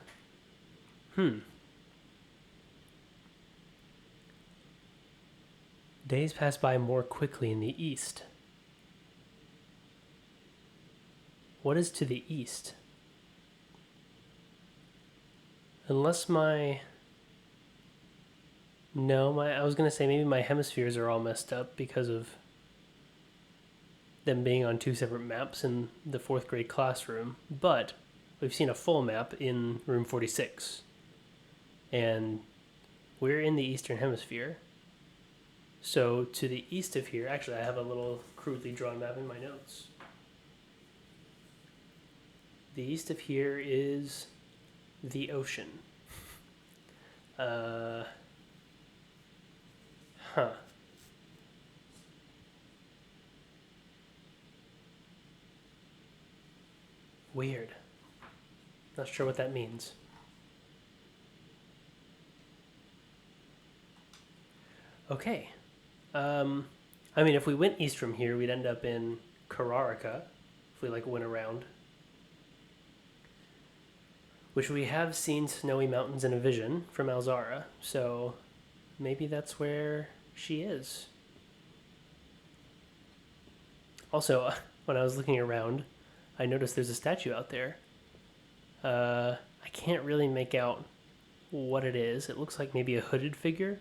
Days pass by more quickly in the East. What is to the East? Unless I was going to say maybe my hemispheres are all messed up because of them being on 2 separate maps in the 4th grade classroom, but we've seen a full map in room 46, and we're in the Eastern Hemisphere. So to the east of here, actually I have a little crudely drawn map in my notes. The east of here is the ocean. Weird. Not sure what that means. Okay. I mean, if we went east from here, we'd end up in Kararaka, if we like went around. Which we have seen snowy mountains in a vision from Alzara, so maybe that's where she is. Also, when I was looking around, I noticed there's a statue out there. I can't really make out what it is. It looks like maybe a hooded figure,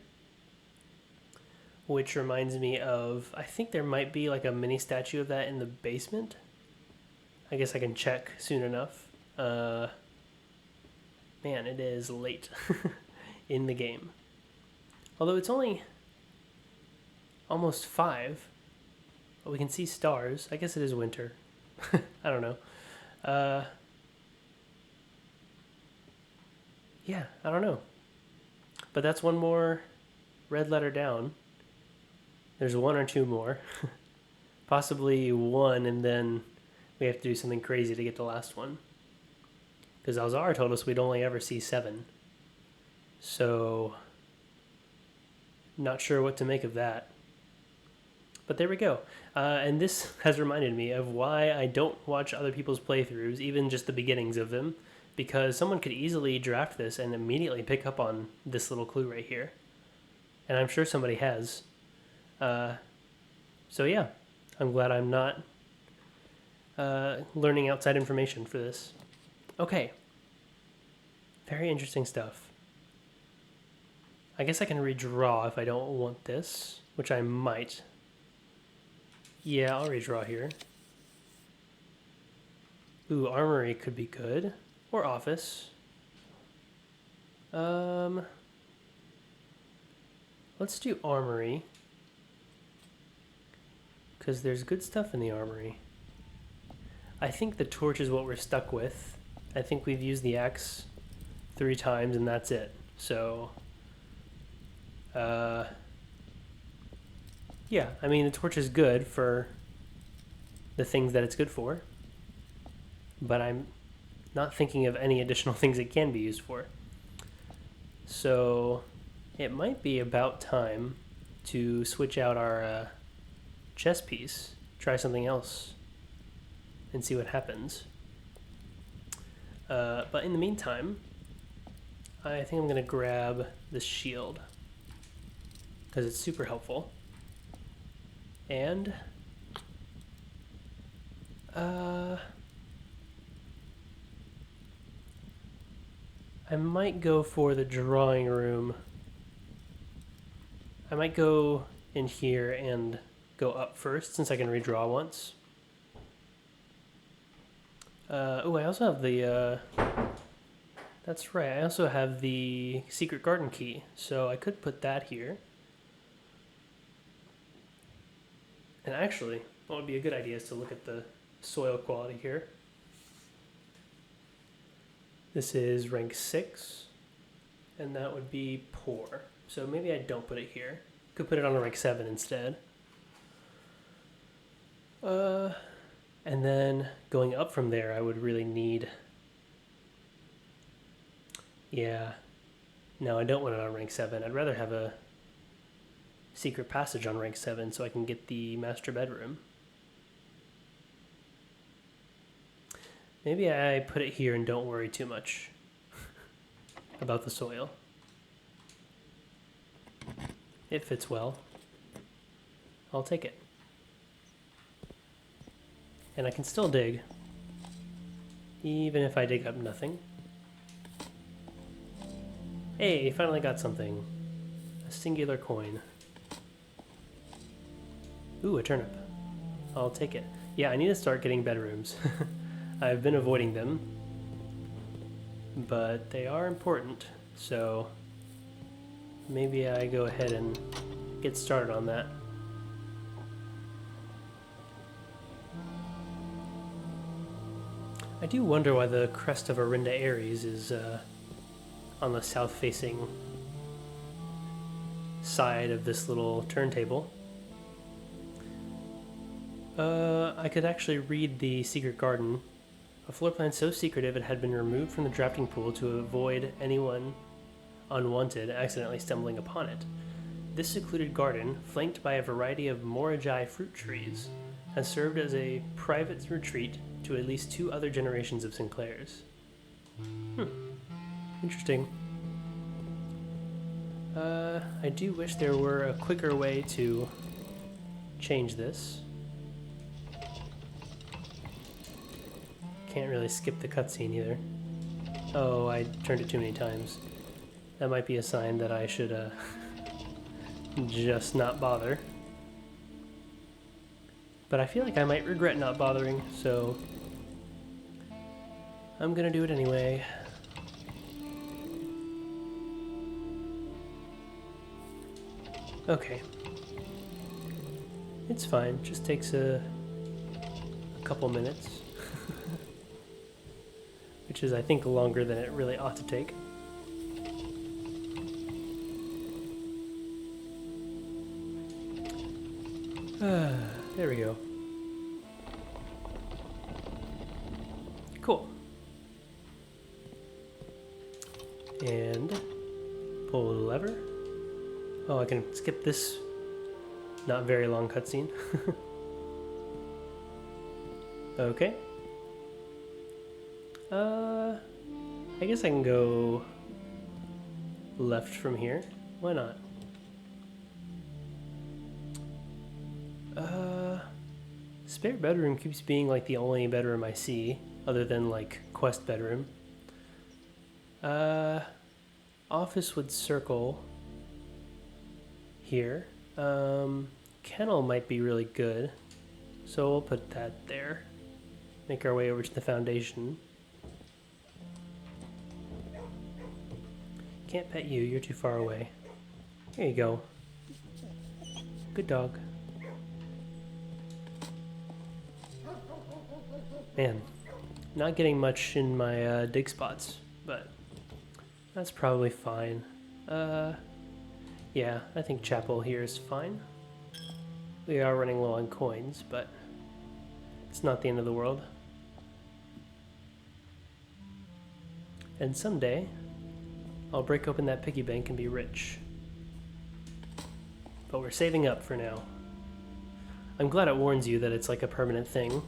which reminds me of, I think there might be like a mini statue of that in the basement. I guess I can check soon enough. Man, it is late in the game. Although it's only almost 5, but we can see stars. I guess it is winter. I don't know. Yeah, I don't know. But that's one more red letter down. There's 1 or 2 more. Possibly 1, and then we have to do something crazy to get the last one. Because Alzara told us we'd only ever see 7. So, not sure what to make of that. But there we go. And this has reminded me of why I don't watch other people's playthroughs, even just the beginnings of them, because someone could easily draft this and immediately pick up on this little clue right here. And I'm sure somebody has. So yeah, I'm glad I'm not learning outside information for this. Okay. Very interesting stuff. I guess I can redraw if I don't want this, which I might. Yeah, I'll redraw here. Ooh, armory could be good. Or office. Let's do armory. Because there's good stuff in the armory. I think the torch is what we're stuck with. I think we've used the axe 3 times and that's it. So, yeah, I mean, the torch is good for the things that it's good for. But I'm not thinking of any additional things it can be used for. So, it might be about time to switch out our chess piece, try something else, and see what happens. But in the meantime, I think I'm going to grab this shield because it's super helpful. And I might go for the drawing room. I might go in here and go up first since I can redraw once. Oh, I also have the, that's right, I also have the secret garden key, so I could put that here. And actually, what would be a good idea is to look at the soil quality here. This is rank 6, and that would be poor. So maybe I don't put it here. Could put it on a rank 7 instead. And then going up from there, I would really need... Yeah. No, I don't want it on rank 7. I'd rather have a secret passage on rank 7 so I can get the master bedroom. Maybe I put it here and don't worry too much about the soil. It fits well. I'll take it. And I can still dig, even if I dig up nothing. Hey, finally got something. A singular coin. Ooh, a turnip. I'll take it. Yeah, I need to start getting bedrooms. I've been avoiding them, but they are important, so maybe I go ahead and get started on that. I do wonder why the crest of Arinda Aries is on the south-facing side of this little turntable. I could actually read the secret garden. A floor plan so secretive it had been removed from the drafting pool to avoid anyone unwanted accidentally stumbling upon it. This secluded garden, flanked by a variety of Moragi fruit trees, has served as a private retreat to at least 2 other generations of Sinclairs. Interesting. I do wish there were a quicker way to change this. Can't really skip the cutscene either. Oh, I turned it too many times. That might be a sign that I should just not bother. But I feel like I might regret not bothering, so I'm gonna do it anyway. Okay. It's fine, just takes a couple minutes. Which is, I think, longer than it really ought to take. There we go. Cool. And pull the lever. Oh, I can skip this not very long cutscene. Okay. I guess I can go left from here. Why not? Spare bedroom keeps being like the only bedroom I see, other than like quest bedroom. Office would circle here. Kennel might be really good, so we'll put that there. Make our way over to the foundation. Can't pet you, you're too far away. Here you go. Good dog. Man, not getting much in my dig spots, but that's probably fine. Yeah, I think chapel here is fine. We are running low on coins, but it's not the end of the world. And someday, I'll break open that piggy bank and be rich. But we're saving up for now. I'm glad it warns you that it's like a permanent thing.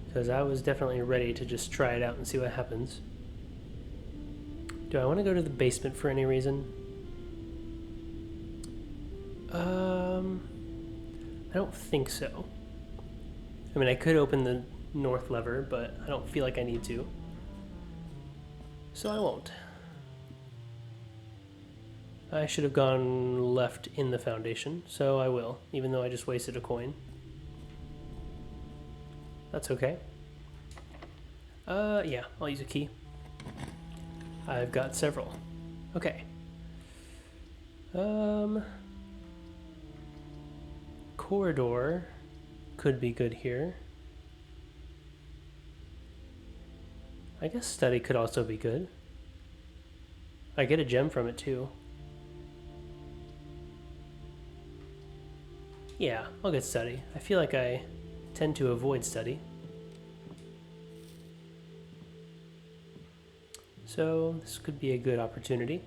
Because I was definitely ready to just try it out and see what happens. Do I want to go to the basement for any reason? I don't think so. I mean, I could open the north lever, but I don't feel like I need to. So I won't. I should have gone left in the foundation, so I will, even though I just wasted a coin. That's okay. Yeah, I'll use a key. I've got several. Okay. Corridor could be good here. I guess study could also be good. I get a gem from it too. Yeah, I'll get study. I feel like I tend to avoid study. So this could be a good opportunity.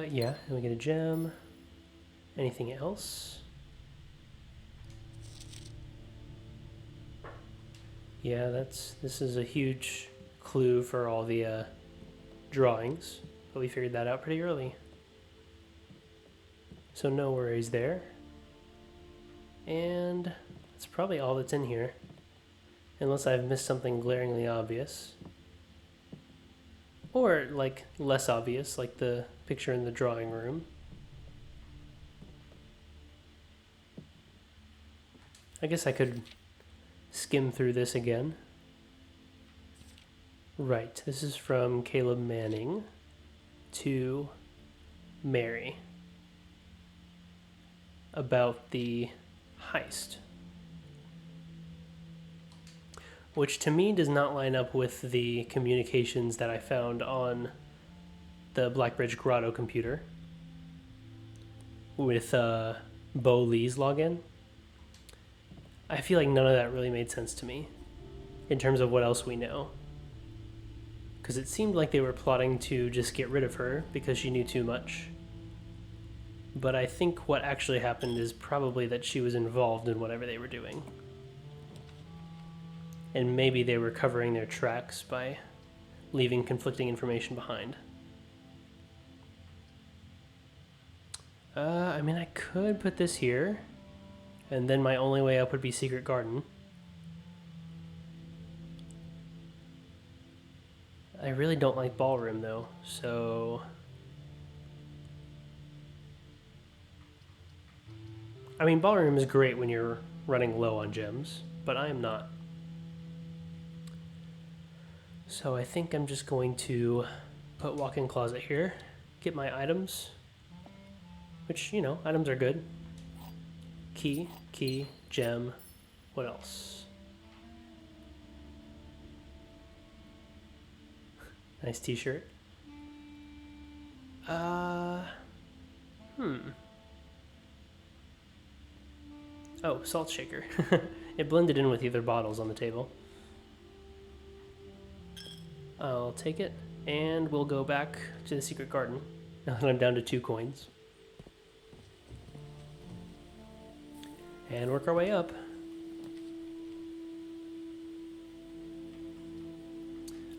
Yeah, and we get a gem. Anything else? Yeah, this is a huge clue for all the drawings, but we figured that out pretty early. So no worries there. And that's probably all that's in here, unless I've missed something glaringly obvious. Or, like, less obvious, like the picture in the drawing room. I guess I could skim through this again. Right, this is from Caleb Manning to Mary about the heist. Which to me does not line up with the communications that I found on the Blackbridge Grotto computer with Bo Lee's login. I feel like none of that really made sense to me. in terms of what else we know. Because it seemed like they were plotting to just get rid of her because she knew too much. But I think what actually happened is probably that she was involved in whatever they were doing. And maybe they were covering their tracks by leaving conflicting information behind. I mean, I could put this here, and then my only way up would be Secret Garden. I really don't like Ballroom, though, so... I mean, Ballroom is great when you're running low on gems, but I am not. So I think I'm just going to put walk-in closet here, get my items, which, you know, items are good. Key, gem, what else? Nice t-shirt. Oh, salt shaker. It blended in with the other bottles on the table. I'll take it, and we'll go back to the secret garden. Now that I'm down to 2 coins. And work our way up.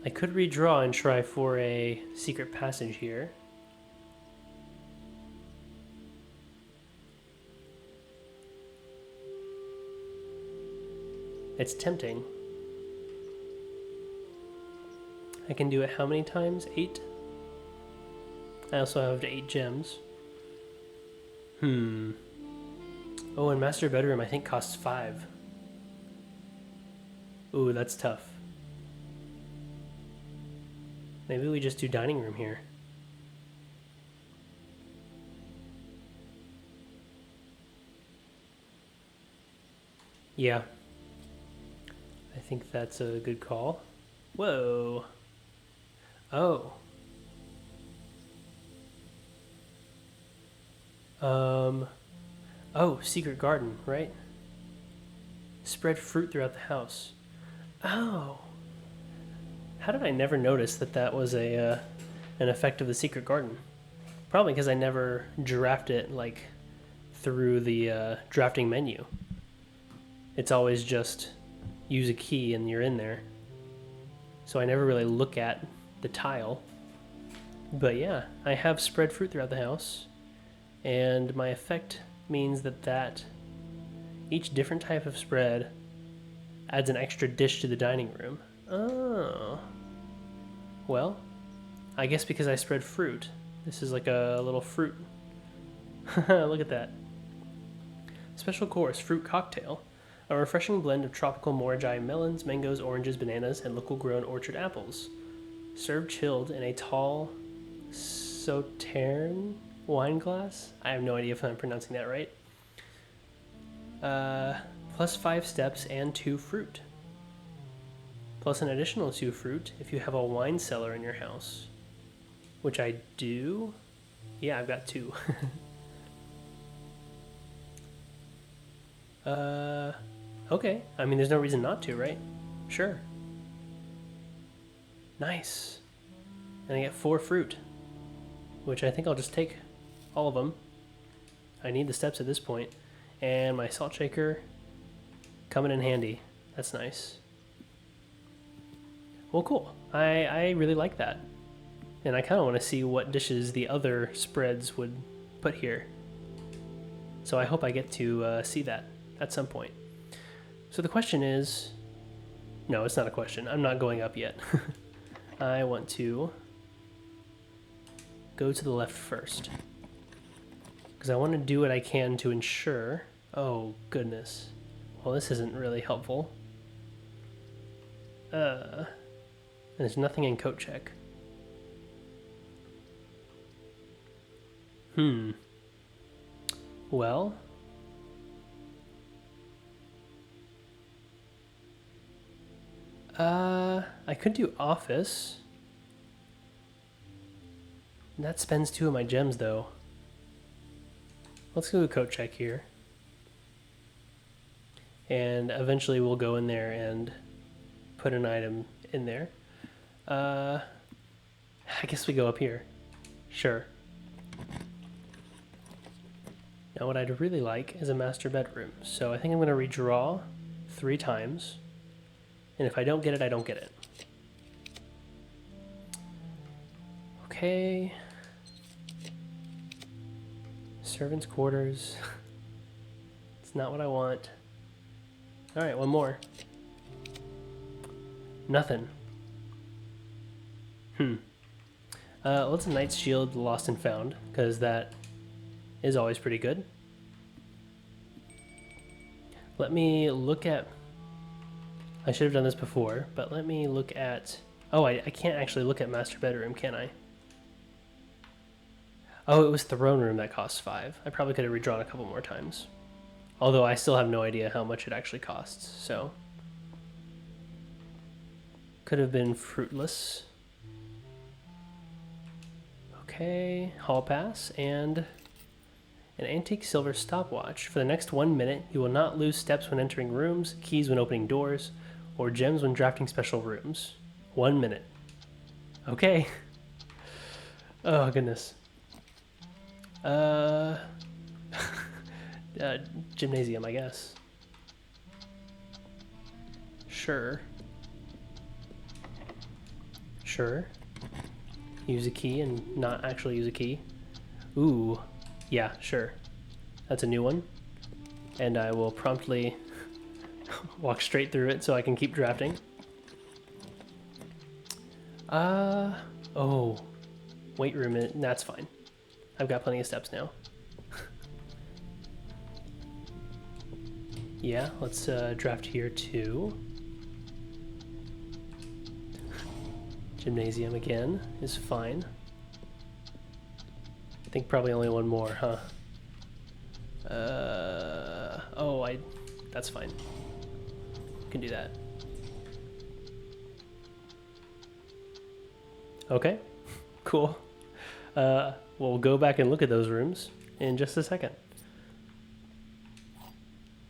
I could redraw and try for a secret passage here. It's tempting. I can do it how many times? 8? I also have 8 gems. Oh, and master bedroom I think costs 5. Ooh, that's tough. Maybe we just do dining room here. Yeah. I think that's a good call. Whoa. Oh. Oh, secret garden, right? Spread fruit throughout the house. Oh. How did I never notice that that was an effect of the secret garden? Probably because I never draft it like through the drafting menu. It's always just use a key and you're in there. So I never really look at the tile. But yeah, I have spread fruit throughout the house. And my effect means that each different type of spread adds an extra dish to the dining room. Oh. Well, I guess because I spread fruit. This is like a little fruit. Look at that. Special course, fruit cocktail. A refreshing blend of tropical Moragi melons, mangoes, oranges, bananas, and local grown orchard apples. Served chilled in a tall Sauterne wine glass. I have no idea if I'm pronouncing that right. Plus 5 steps and 2 fruit. Plus an additional 2 fruit if you have a wine cellar in your house. Which I do. Yeah, I've got 2. Okay. I mean, there's no reason not to, right? Sure. Nice. And I get 4 fruit. Which I think I'll just take all of them. I need the steps at this point. And my salt shaker coming in handy. That's nice. Well, cool. I really like that. And I kind of want to see what dishes the other spreads would put here. So I hope I get to see that at some point. So the question is... No, it's not a question. I'm not going up yet. I want to go to the left first. Because I want to do what I can to ensure... Oh, goodness. Well, this isn't really helpful. There's nothing in coat check. Well... I could do office. That spends 2 of my gems, though. Let's do a coat check here. And eventually we'll go in there and put an item in there. I guess we go up here. Sure. Now what I'd really like is a master bedroom. So I think I'm going to redraw 3 times. And if I don't get it, I don't get it. Okay. Servants' quarters. It's not what I want. Alright, one more. Nothing. Let's Knight's Shield Lost and Found, because that is always pretty good. Let me look at... I should have done this before, but let me look at... Oh, I can't actually look at Master Bedroom, can I? Oh, it was Throne Room that costs 5. I probably could have redrawn a couple more times. Although I still have no idea how much it actually costs, so... Could have been fruitless. Okay, Hall Pass, and an antique silver stopwatch. For the next 1 minute, you will not lose steps when entering rooms, keys when opening doors, or gems when drafting special rooms. 1 minute. Okay. Oh, goodness. Gymnasium, I guess. Sure. Sure. Use a key and not actually use a key. Ooh. Yeah, sure. That's a new one. And I will promptly walk straight through it so I can keep drafting. Oh. Weight room, that's fine. I've got plenty of steps now. Yeah, let's draft here too. Gymnasium again is fine. I think probably only one more, huh? That's fine. Can do that. Okay, cool. We'll go back and look at those rooms in just a second.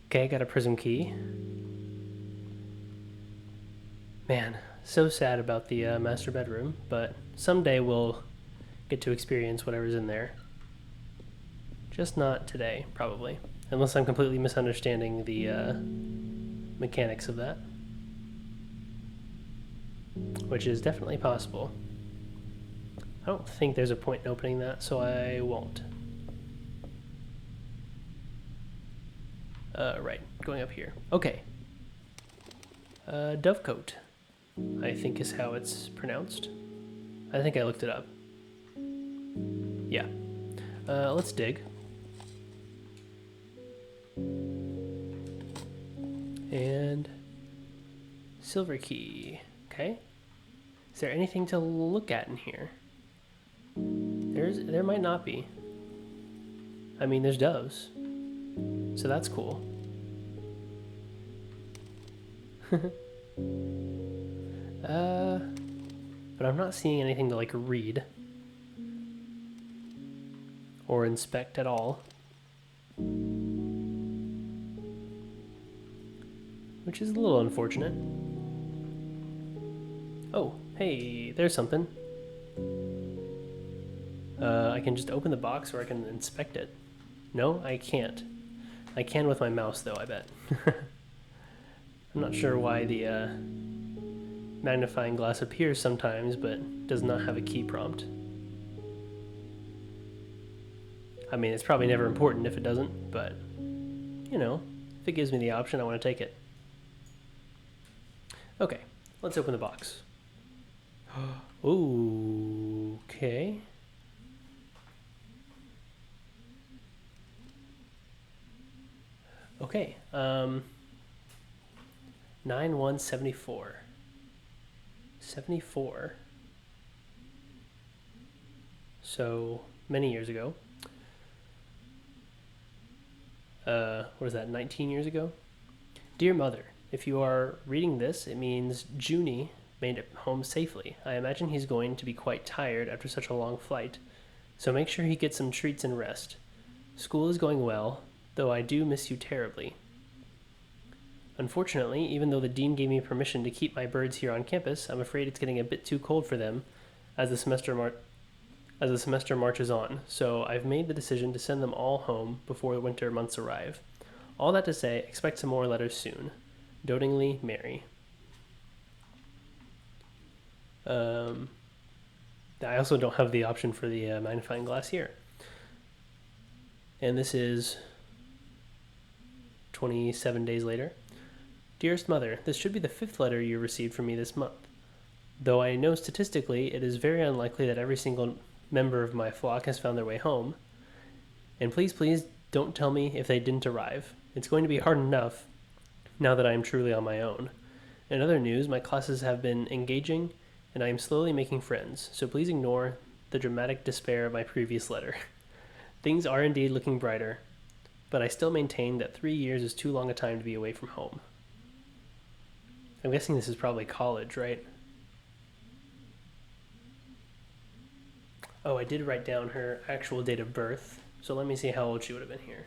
Okay, got a prism key. Man, so sad about the master bedroom, but someday we'll get to experience whatever's in there. Just not today, probably. Unless I'm completely misunderstanding the mechanics of that. Which is definitely possible. I don't think there's a point in opening that, so I won't. Right, going up here. Okay. Dovecote, I think is how it's pronounced. I think I looked it up. Yeah. Let's dig. And silver key. Okay. Is there anything to look at in here? There might not be. I mean, there's doves. So that's cool. But I'm not seeing anything to like read or inspect at all. Which is a little unfortunate. Oh, hey, there's something. I can just open the box or I can inspect it. No, I can't. I can with my mouse though, I bet. I'm not sure why the magnifying glass appears sometimes, but does not have a key prompt. I mean, it's probably never important if it doesn't, but, you know, if it gives me the option, I want to take it. Okay, let's open the box. Ooh, okay. Okay, 9174. 74. So, many years ago. What is that, 19 years ago? Dear Mother, if you are reading this, it means Junie made it home safely. I imagine he's going to be quite tired after such a long flight, so make sure he gets some treats and rest. School is going well, though I do miss you terribly. Unfortunately, even though the dean gave me permission to keep my birds here on campus, I'm afraid it's getting a bit too cold for them as the semester marches on, so I've made the decision to send them all home before the winter months arrive. All that to say, expect some more letters soon. Dotingly, Mary. I also don't have the option for the magnifying glass here. And this is 27 days later. Dearest Mother, this should be the 5th letter you received from me this month. Though I know statistically it is very unlikely that every single member of my flock has found their way home. And please, please don't tell me if they didn't arrive. It's going to be hard enough now that I am truly on my own. In other news, my classes have been engaging and I am slowly making friends, so please ignore the dramatic despair of my previous letter. Things are indeed looking brighter, but I still maintain that 3 years is too long a time to be away from home. I'm guessing this is probably college, right? Oh, I did write down her actual date of birth, so let me see how old she would have been here.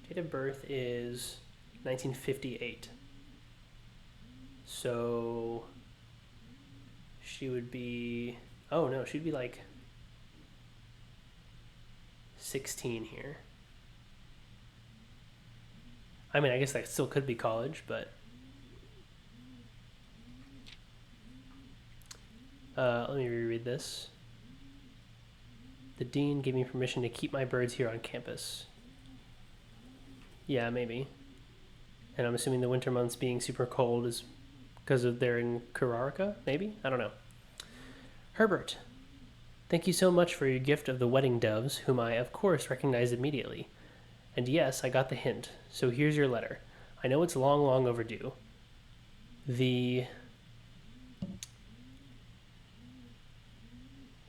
Date of birth is 1958. So she would be, oh no, she'd be like 16 here. I mean, I guess that still could be college, but let me reread this. The dean gave me permission to keep my birds here on campus. Yeah, maybe. And I'm assuming the winter months being super cold is because they're in Kuraraka, maybe? I don't know. Herbert, thank you so much for your gift of the wedding doves, whom I, of course, recognized immediately. And yes, I got the hint, so here's your letter. I know it's long, long overdue.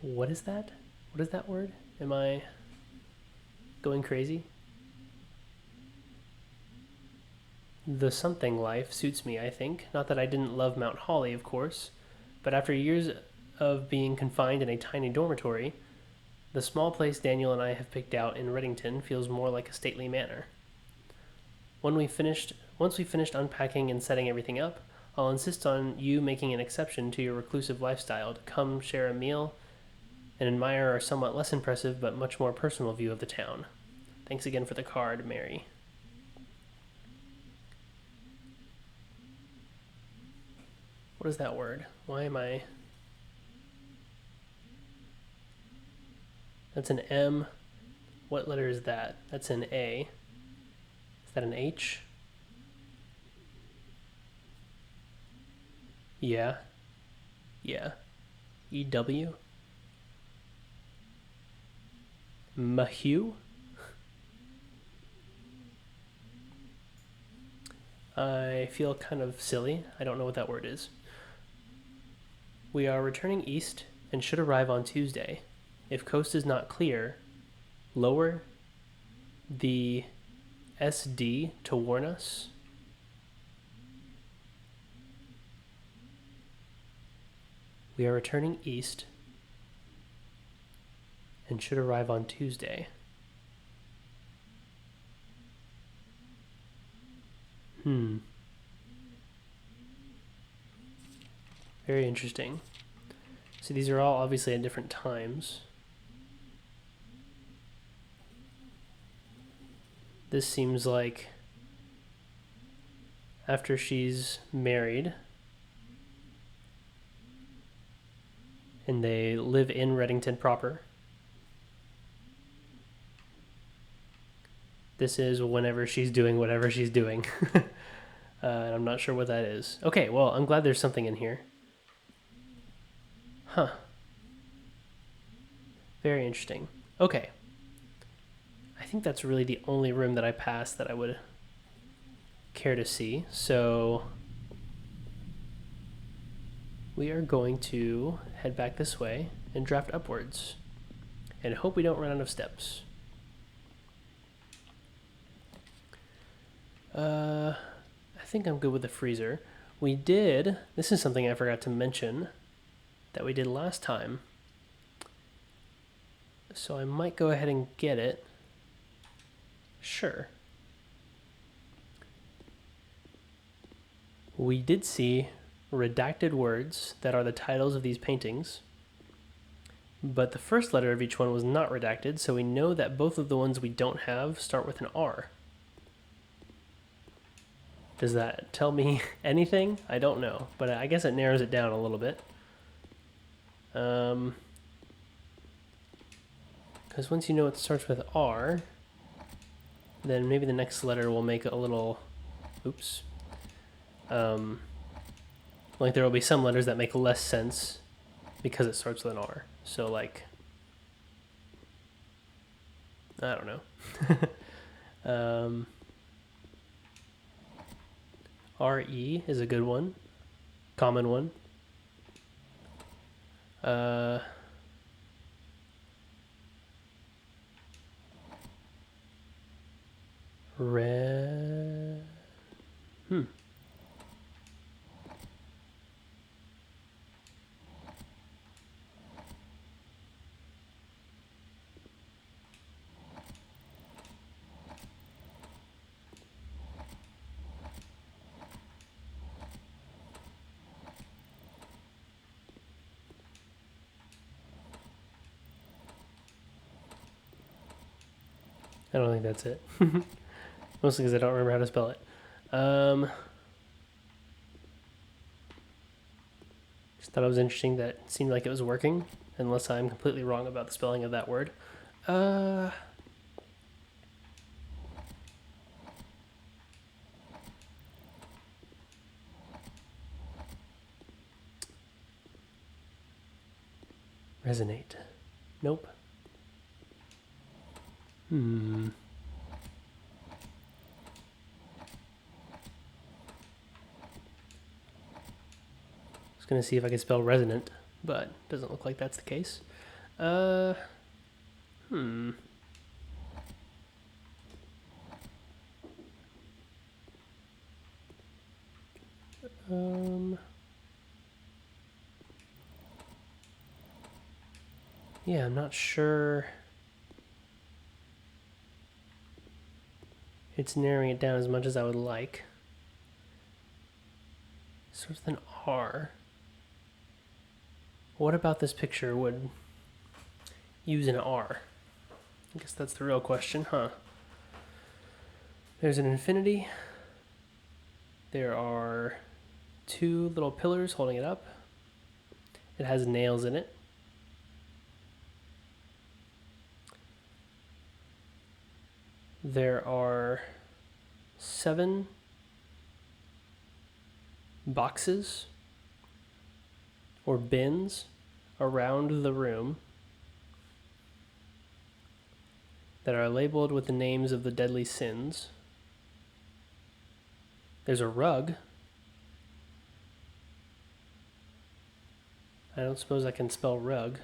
What is that? What is that word? Am I going crazy? The something life suits me, I think. Not that I didn't love Mount Holly, of course, but after years of being confined in a tiny dormitory, the small place Daniel and I have picked out in Reddington feels more like a stately manor. Once we finished unpacking and setting everything up, I'll insist on you making an exception to your reclusive lifestyle to come share a meal and admire our somewhat less impressive but much more personal view of the town. Thanks again for the card, Mary. What is that word? Why am I... That's an M. What letter is that? That's an A. Is that an H? Yeah. Yeah. EW? Mahue? I feel kind of silly. I don't know what that word is. We are returning east and should arrive on Tuesday. If coast is not clear, lower the SD to warn us. We are returning east and should arrive on Tuesday. Very interesting. So these are all obviously at different times. This seems like after she's married and they live in Reddington proper. This is whenever she's doing whatever she's doing. And I'm not sure what that is. Okay, well, I'm glad there's something in here. Huh. Very interesting. Okay. I think that's really the only room that I passed that I would care to see. So we are going to head back this way and draft upwards and hope we don't run out of steps. I think I'm good with the freezer. We did, this is something I forgot to mention that we did last time. So I might go ahead and get it. Sure. We did see redacted words that are the titles of these paintings, but the first letter of each one was not redacted, so we know that both of the ones we don't have start with an R. Does that tell me anything? I don't know, but I guess it narrows it down a little bit. Because once you know it starts with R, then maybe the next letter will make it a little, oops. Like there will be some letters that make less sense because it starts with an R. So like, I don't know. RE is a good one, common one. Red. I don't think that's it. Mostly because I don't remember how to spell it. Just thought it was interesting that it seemed like it was working, unless I'm completely wrong about the spelling of that word. Resonate. Nope. I was going to see if I could spell resonant, but it doesn't look like that's the case. Yeah, I'm not sure. It's narrowing it down as much as I would like. Starts with an R. What about this picture would use an R? I guess that's the real question, huh? There's an infinity. There are two little pillars holding it up. It has nails in it. There are 7 boxes or bins around the room that are labeled with the names of the deadly sins. There's a rug. I don't suppose I can spell rug.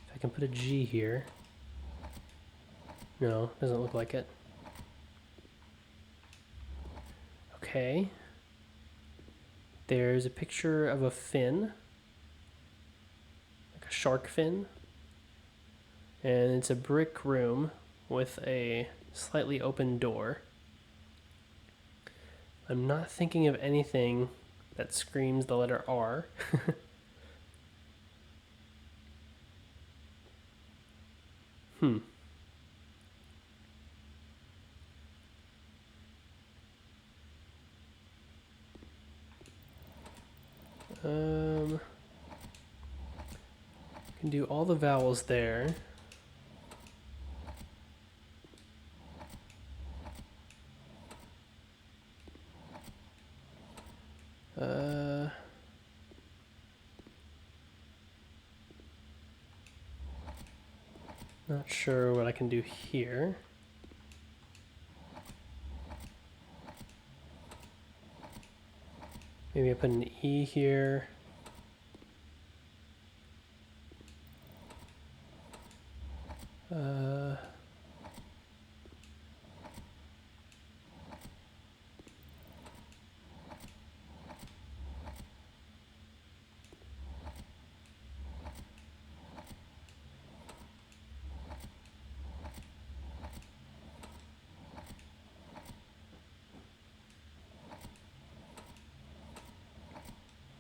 If I can put a G here. No, doesn't look like it. Okay. There's a picture of a fin. Like a shark fin. And it's a brick room with a slightly open door. I'm not thinking of anything that screams the letter R. Can do all the vowels there. Not sure what I can do here. Maybe I put an E here.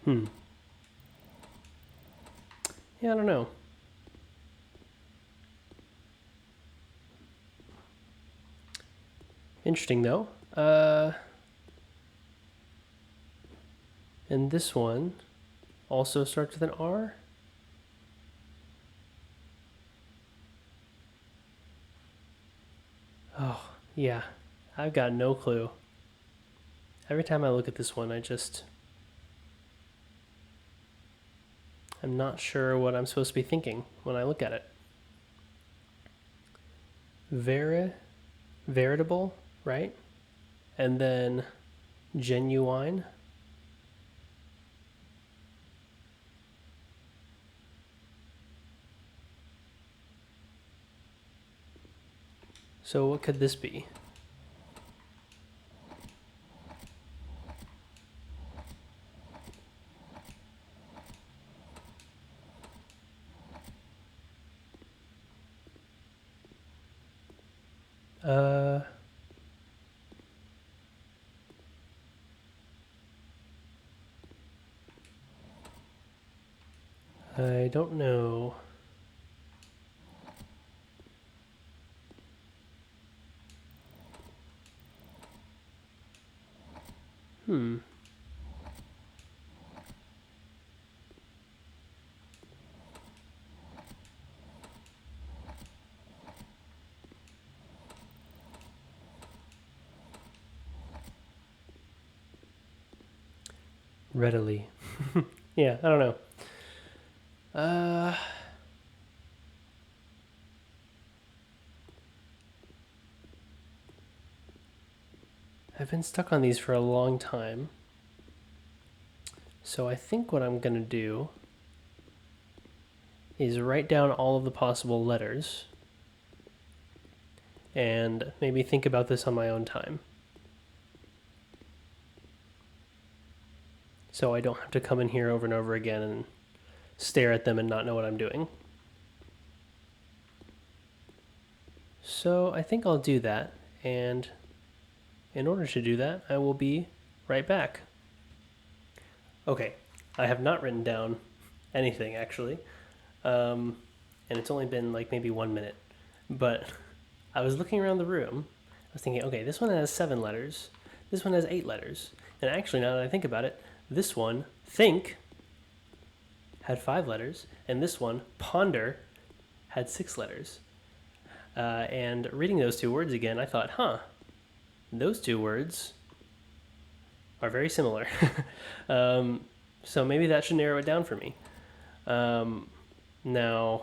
Yeah, I don't know. Interesting, though. And this one also starts with an R? Oh, yeah. I've got no clue. Every time I look at this one, I'm not sure what I'm supposed to be thinking when I look at it. Veritable, right? And then genuine. So what could this be? I don't know. Hmm. Readily. Yeah, I don't know. I've been stuck on these for a long time. So I think what I'm going to do is write down all of the possible letters and maybe think about this on my own time. So I don't have to come in here over and over again and stare at them and not know what I'm doing. So I think I'll do that, and in order to do that, I will be right back. Okay, I have not written down anything actually, and it's only been like maybe 1 minute, but I was looking around the room. I was thinking, okay, this one has 7 letters, this one has 8 letters, and actually, now that I think about it, this one, think, had 5 letters, and this one, ponder, had 6 letters. And reading those 2 words again, I thought, those 2 words are very similar. So maybe that should narrow it down for me. Now,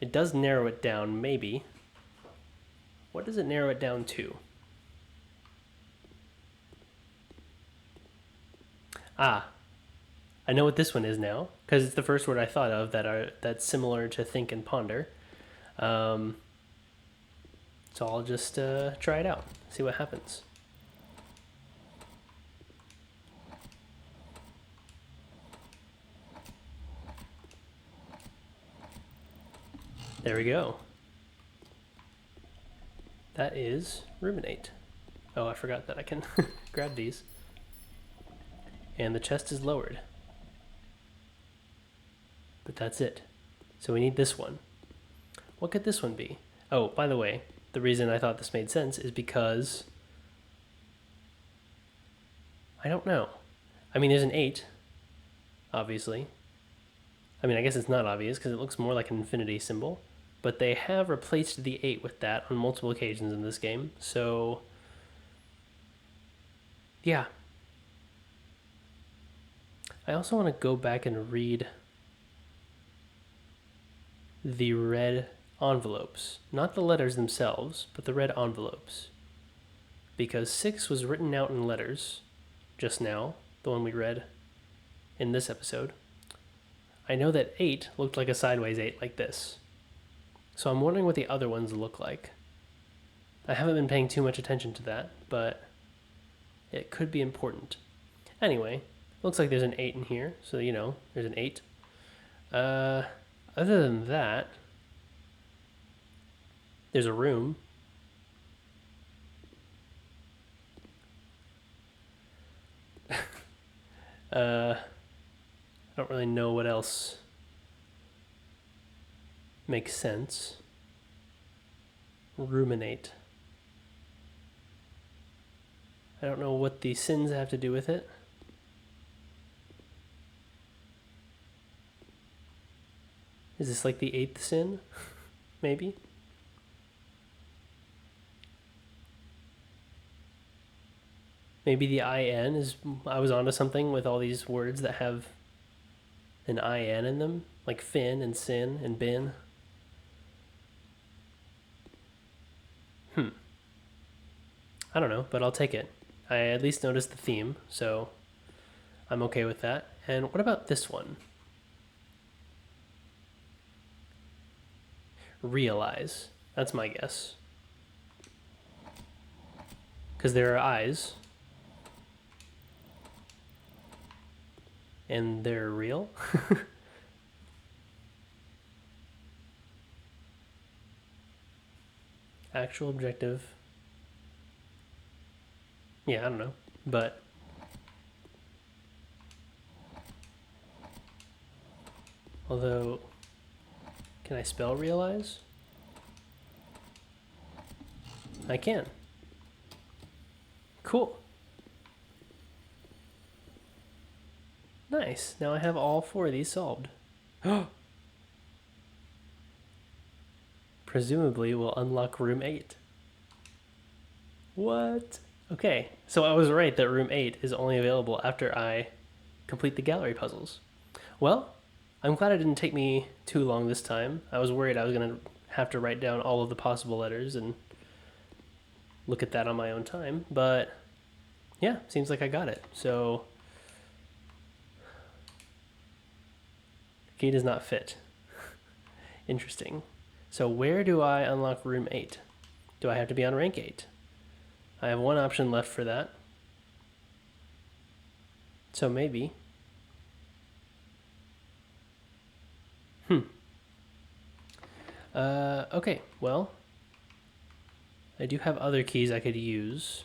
it does narrow it down, maybe. What does it narrow it down to? I know what this one is now, because it's the first word I thought of that's similar to think and ponder. So I'll just try it out, see what happens. There we go. That is ruminate. Oh, I forgot that I can grab these. And the chest is lowered. But that's it. So we need this one. What could this one be? Oh, by the way, the reason I thought this made sense is because I don't know. I mean, there's an 8, obviously. I mean, I guess it's not obvious because it looks more like an infinity symbol. But they have replaced the 8 with that on multiple occasions in this game. So, yeah. I also want to go back and read the red envelopes. Not the letters themselves, but the red envelopes. Because 6 was written out in letters just now, the one we read in this episode. I know that 8 looked like a sideways 8 like this. So I'm wondering what the other ones look like. I haven't been paying too much attention to that, but it could be important. Anyway, looks like there's an 8 in here, so you know, there's an 8. Other than that, there's a room. I don't really know what else makes sense. Ruminate. I don't know what the sins have to do with it. Is this like the 8th sin? Maybe? Maybe the IN is... I was onto something with all these words that have an IN in them. Like fin and sin and bin. I don't know, but I'll take it. I at least noticed the theme, so I'm okay with that. And what about this one? Realize. That's my guess. Because there are eyes. And they're real. Actual objective. Yeah, I don't know. But although, can I spell realize? I can. Cool. Nice. Now I have all 4 of these solved. Presumably we'll unlock room 8. What? Okay, so I was right that room 8 is only available after I complete the gallery puzzles. Well, I'm glad it didn't take me too long this time. I was worried I was going to have to write down all of the possible letters and look at that on my own time, but yeah, seems like I got it. So key does not fit. Interesting. So where do I unlock room 8? Do I have to be on rank 8? I have one option left for that. So maybe. Okay, well, I do have other keys I could use.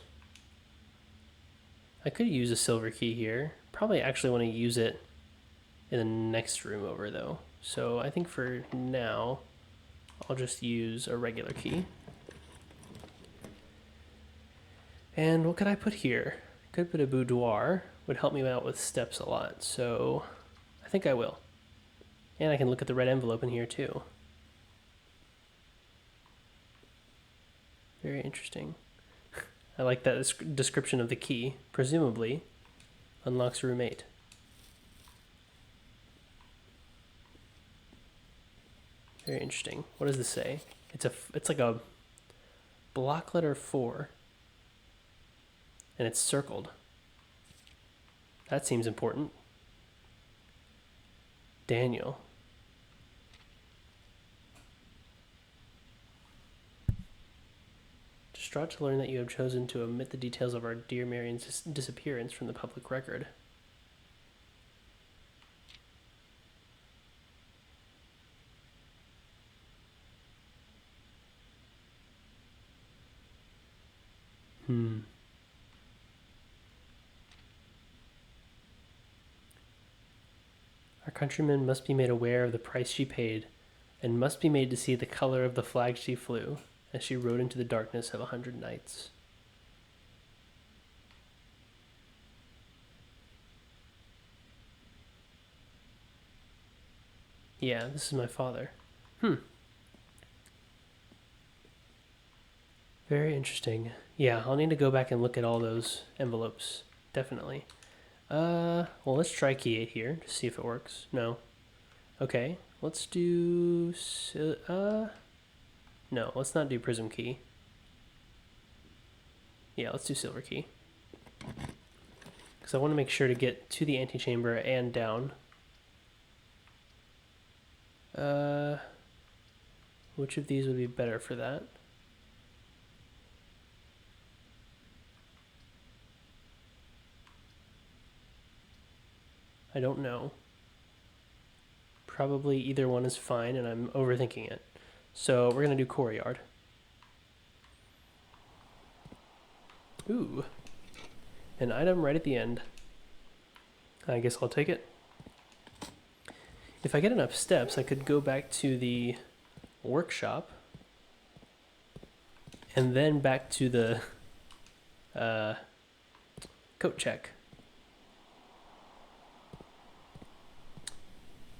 I could use a silver key here. Probably actually want to use it in the next room over though. So I think for now, I'll just use a regular key. And what could I put here? Could put a boudoir. Would help me out with steps a lot. So I think I will. And I can look at the red envelope in here too. Very interesting. I like that description of the key. Presumably unlocks room 8. Very interesting. What does this say? It's like a block letter 4. And it's circled. That seems important. Daniel. Distraught to learn that you have chosen to omit the details of our dear Marion's disappearance from the public record. Our countrymen must be made aware of the price she paid, and must be made to see the color of the flag she flew, as she rode into the darkness of 100 nights. Yeah, this is my father. Very interesting. Yeah, I'll need to go back and look at all those envelopes. Definitely. Well, let's try key 8 here to see if it works. No. Okay, let's do... No, let's not do prism key. Yeah, let's do silver key. Because I want to make sure to get to the antechamber and down. Which of these would be better for that? I don't know. Probably either one is fine, and I'm overthinking it. So we're going to do courtyard. Ooh. An item right at the end. I guess I'll take it. If I get enough steps, I could go back to the workshop and then back to the coat check.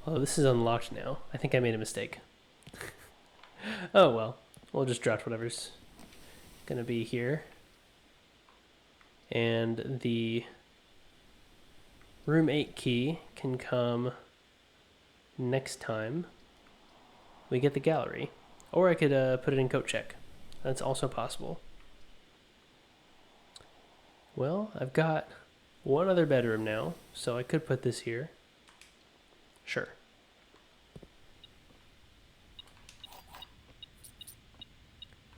Oh, this is unlocked now. I think I made a mistake. Oh well, we'll just draft whatever's gonna be here. And the room 8 key can come next time we get the gallery. Or I could put it in coat check. That's also possible. Well, I've got one other bedroom now, so I could put this here. Sure.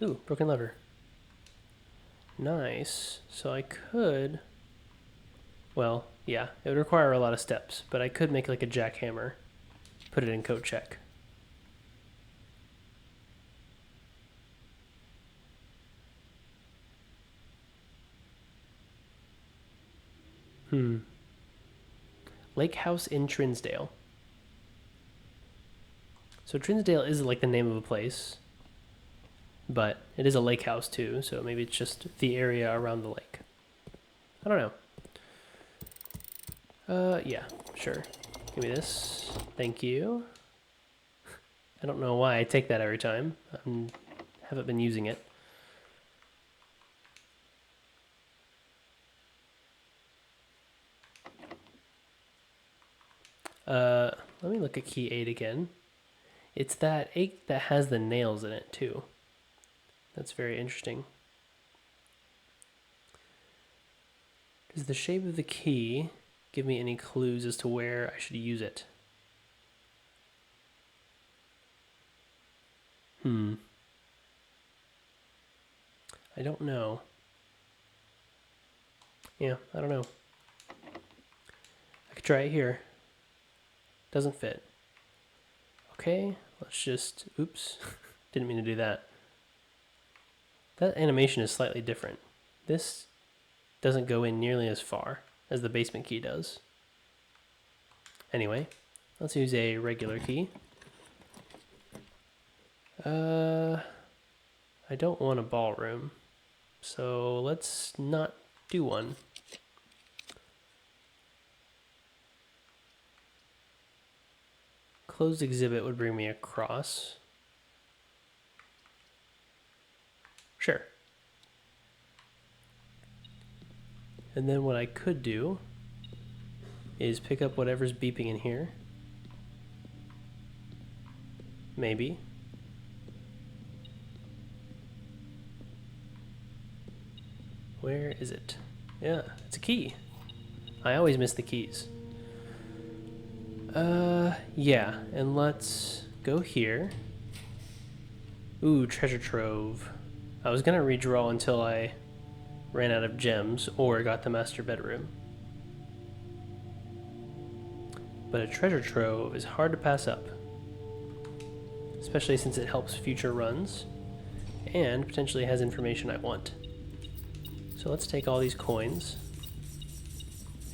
Ooh, broken lever. Nice. So I could... Well, yeah, it would require a lot of steps, but I could make like a jackhammer, put it in coat check. Lake House in Trinsdale. So Trinsdale is like the name of a place, but it is a lake house too, so maybe it's just the area around the lake. I don't know. Yeah, sure. Give me this. Thank you. I don't know why I take that every time. I haven't been using it. Let me look at key 8 again. It's that 8 that has the nails in it too. That's very interesting. Does the shape of the key give me any clues as to where I should use it? I don't know. Yeah, I don't know. I could try it here. Doesn't fit. Okay, let's just... Oops. Didn't mean to do that. That animation is slightly different. This doesn't go in nearly as far as the basement key does. Anyway, let's use a regular key. I don't want a ballroom, so let's not do one. Closed exhibit would bring me across. Sure. And then what I could do is pick up whatever's beeping in here. Maybe. Where is it? Yeah, it's a key. I always miss the keys. Yeah, and let's go here. Ooh, treasure trove. I was gonna redraw until I ran out of gems or got the master bedroom. But a treasure trove is hard to pass up, especially since it helps future runs and potentially has information I want. So let's take all these coins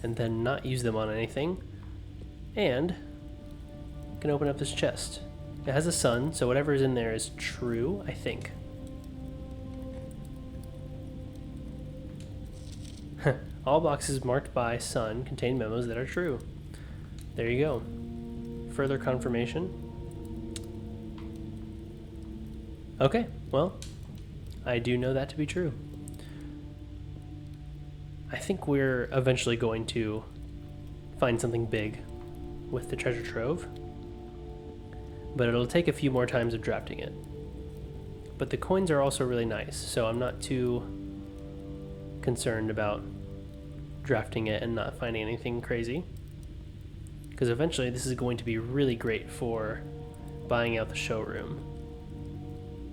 and then not use them on anything, and we can open up this chest. It has a sun, so whatever is in there is true, I think. All boxes marked by sun contain memos that are true. There you go. Further confirmation. Okay, well, I do know that to be true. I think we're eventually going to find something big with the treasure trove, but it'll take a few more times of drafting it. But the coins are also really nice, so I'm not too concerned about drafting it and not finding anything crazy, because eventually this is going to be really great for buying out the showroom,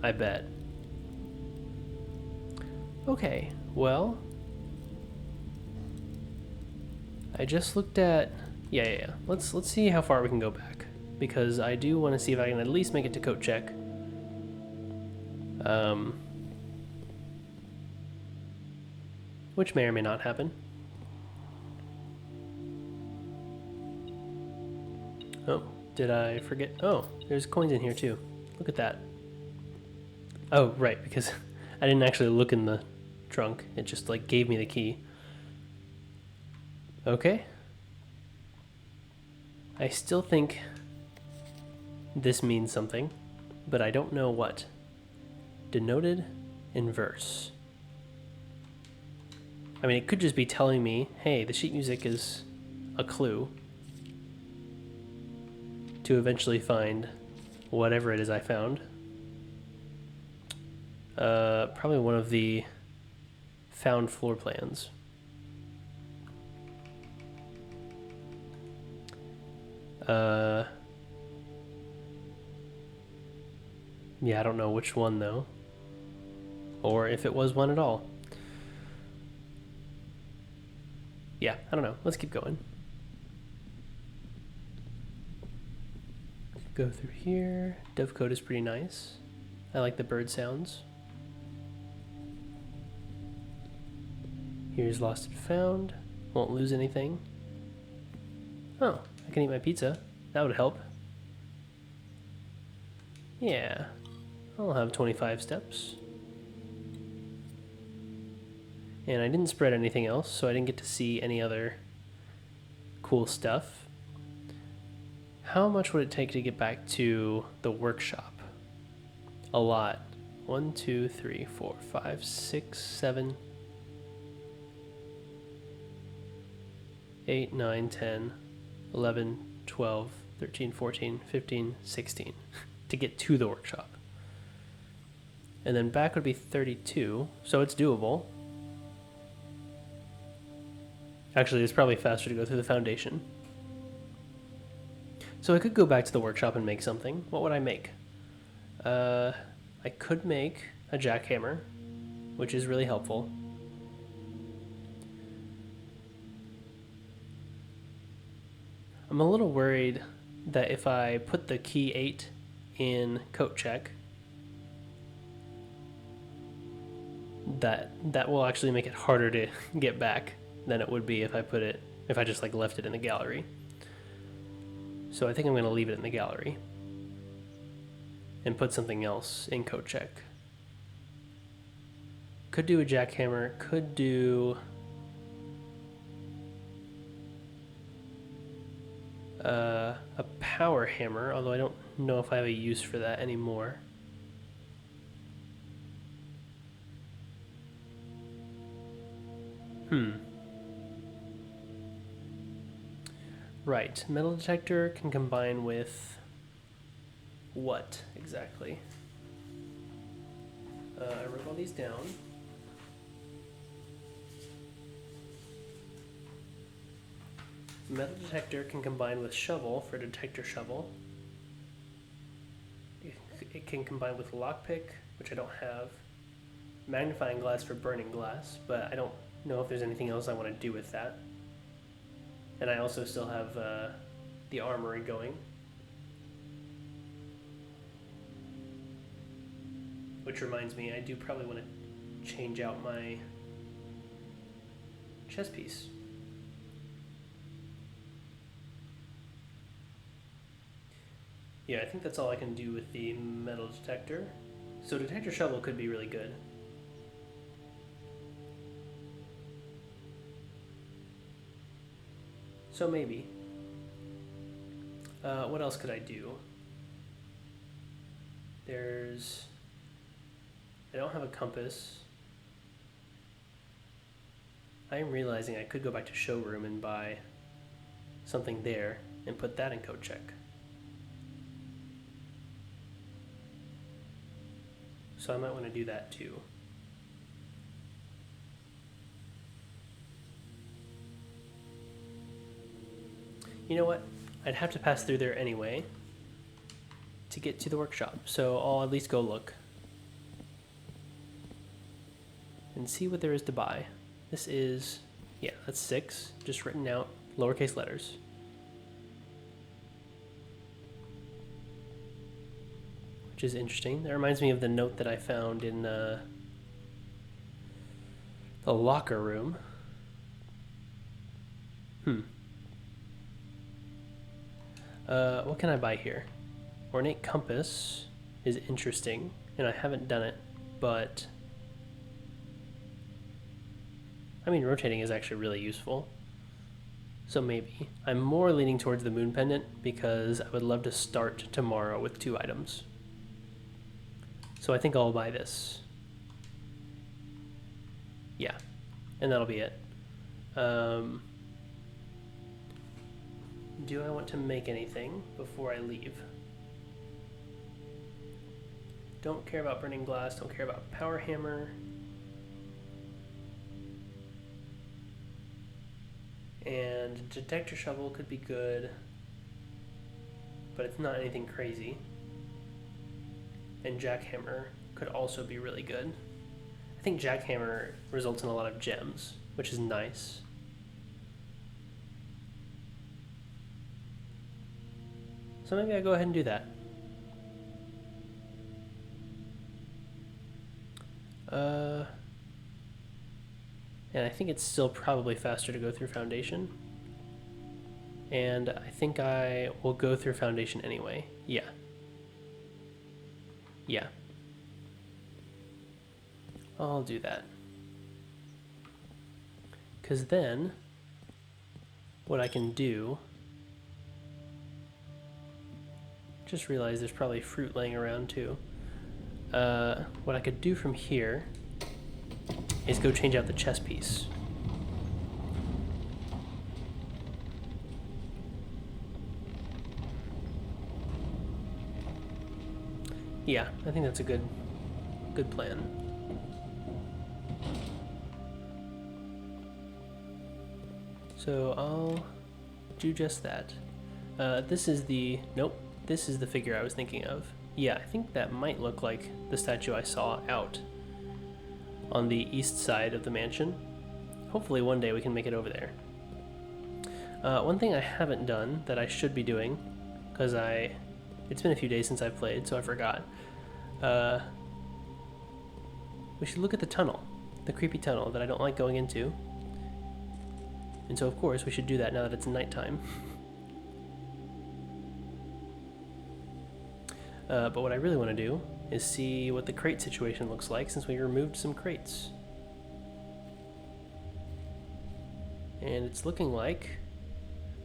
I bet. Okay, well, I just looked at... Yeah. Let's see how far we can go back, because I do want to see if I can at least make it to coat check. Which may or may not happen. Oh, did I forget? Oh, there's coins in here too. Look at that. Oh, right, because I didn't actually look in the trunk. It just like gave me the key. Okay. I still think this means something, but I don't know what. Denoted in verse. I mean, it could just be telling me, hey, the sheet music is a clue to eventually find whatever it is I found. Probably one of the found floor plans. Yeah, I don't know which one though, or if it was one at all. Yeah, I don't know. Let's keep going. Go through here. Dovecode is pretty nice. I like the bird sounds. Here's lost and found. Won't lose anything. Oh, I can eat my pizza. That would help. Yeah, I'll have 25 steps. And I didn't spread anything else, so I didn't get to see any other cool stuff. How much would it take to get back to the workshop? A lot. 1, 2, 3, 4, 5, 6, 7, 8, 9, 10, 11, 12, 13, 14, 15, 16 to get to the workshop. And then back would be 32, so it's doable. Actually, it's probably faster to go through the foundation. So I could go back to the workshop and make something. What would I make? I could make a jackhammer, which is really helpful. I'm a little worried that if I put the key 8 in coat check, that will actually make it harder to get back than it would be if I just like left it in the gallery. So I think I'm going to leave it in the gallery and put something else in coat check. Could do a jackhammer, could do a power hammer, although I don't know if I have a use for that anymore. Right, metal detector can combine with what exactly? I wrote all these down. Metal detector can combine with shovel for detector shovel. It can combine with lockpick, which I don't have. Magnifying glass for burning glass, but I don't know if there's anything else I want to do with that. And I also still have the armory going. Which reminds me, I do probably want to change out my chess piece. Yeah, I think that's all I can do with the metal detector. So detector shovel could be really good. So maybe. What else could I do? I don't have a compass. I am realizing I could go back to showroom and buy something there and put that in code check. So I might want to do that too. You know what? I'd have to pass through there anyway to get to the workshop, so I'll at least go look and see what there is to buy. This is, yeah, that's 6, just written out, lowercase letters. Which is interesting. That reminds me of the note that I found in the locker room. What can I buy here? Ornate compass is interesting, and I haven't done it, but I mean, rotating is actually really useful. So maybe. I'm more leaning towards the moon pendant because I would love to start tomorrow with 2 items. So I think I'll buy this. Yeah, and that'll be it. Do I want to make anything before I leave? Don't care about burning glass, don't care about power hammer. And detector shovel could be good, but it's not anything crazy. And jackhammer could also be really good. I think jackhammer results in a lot of gems, which is nice. So maybe I go ahead and do that. And I think it's still probably faster to go through foundation. And I think I will go through foundation anyway. Yeah. Yeah. I'll do that. Because then, what I can do, just realized there's probably fruit laying around too. What I could do from here is go change out the chess piece. Yeah, I think that's a good plan. So I'll do just that. This is the, nope, this is the figure I was thinking of. Yeah, I think that might look like the statue I saw out on the east side of the mansion. Hopefully one day we can make it over there. One thing I haven't done that I should be doing, because it's been a few days since I've played, so I forgot. We should look at the tunnel, the creepy tunnel that I don't like going into. And so of course we should do that now that it's nighttime. But what I really want to do is see what the crate situation looks like since we removed some crates. And it's looking like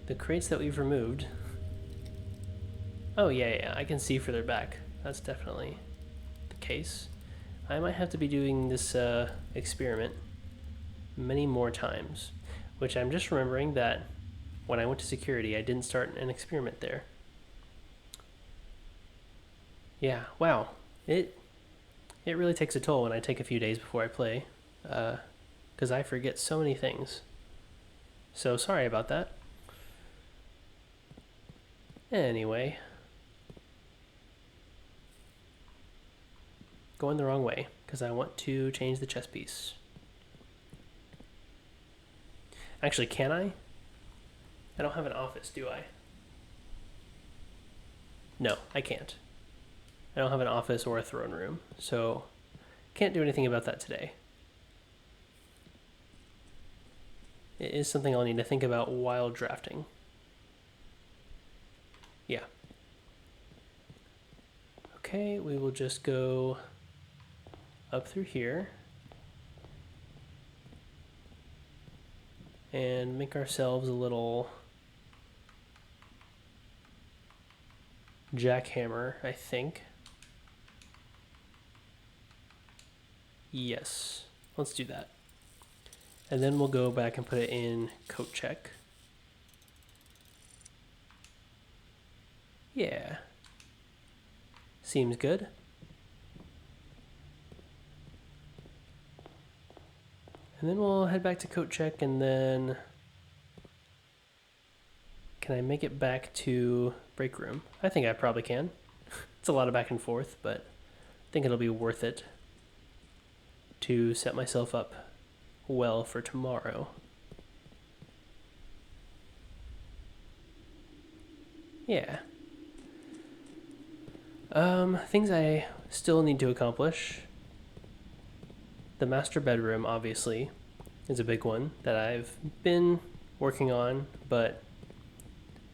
the crates that we've removed. Oh yeah, I can see further back. That's definitely the case. I might have to be doing this experiment many more times, which I'm just remembering that when I went to security, I didn't start an experiment there. Yeah, wow. It really takes a toll when I take a few days before I play, because I forget so many things. So sorry about that. Anyway. Going the wrong way, because I want to change the chess piece. Actually, can I? I don't have an office, do I? No, I can't. I don't have an office or a throne room, so can't do anything about that today. It is something I'll need to think about while drafting. Yeah. Okay, we will just go up through here and make ourselves a little jackhammer, I think. Yes, let's do that. And then we'll go back and put it in coat check. Yeah. Seems good. And then we'll head back to coat check, and then can I make it back to break room? I think I probably can. It's a lot of back and forth, but I think it'll be worth it to set myself up well for tomorrow. Yeah. Things I still need to accomplish. The master bedroom, obviously, is a big one that I've been working on, but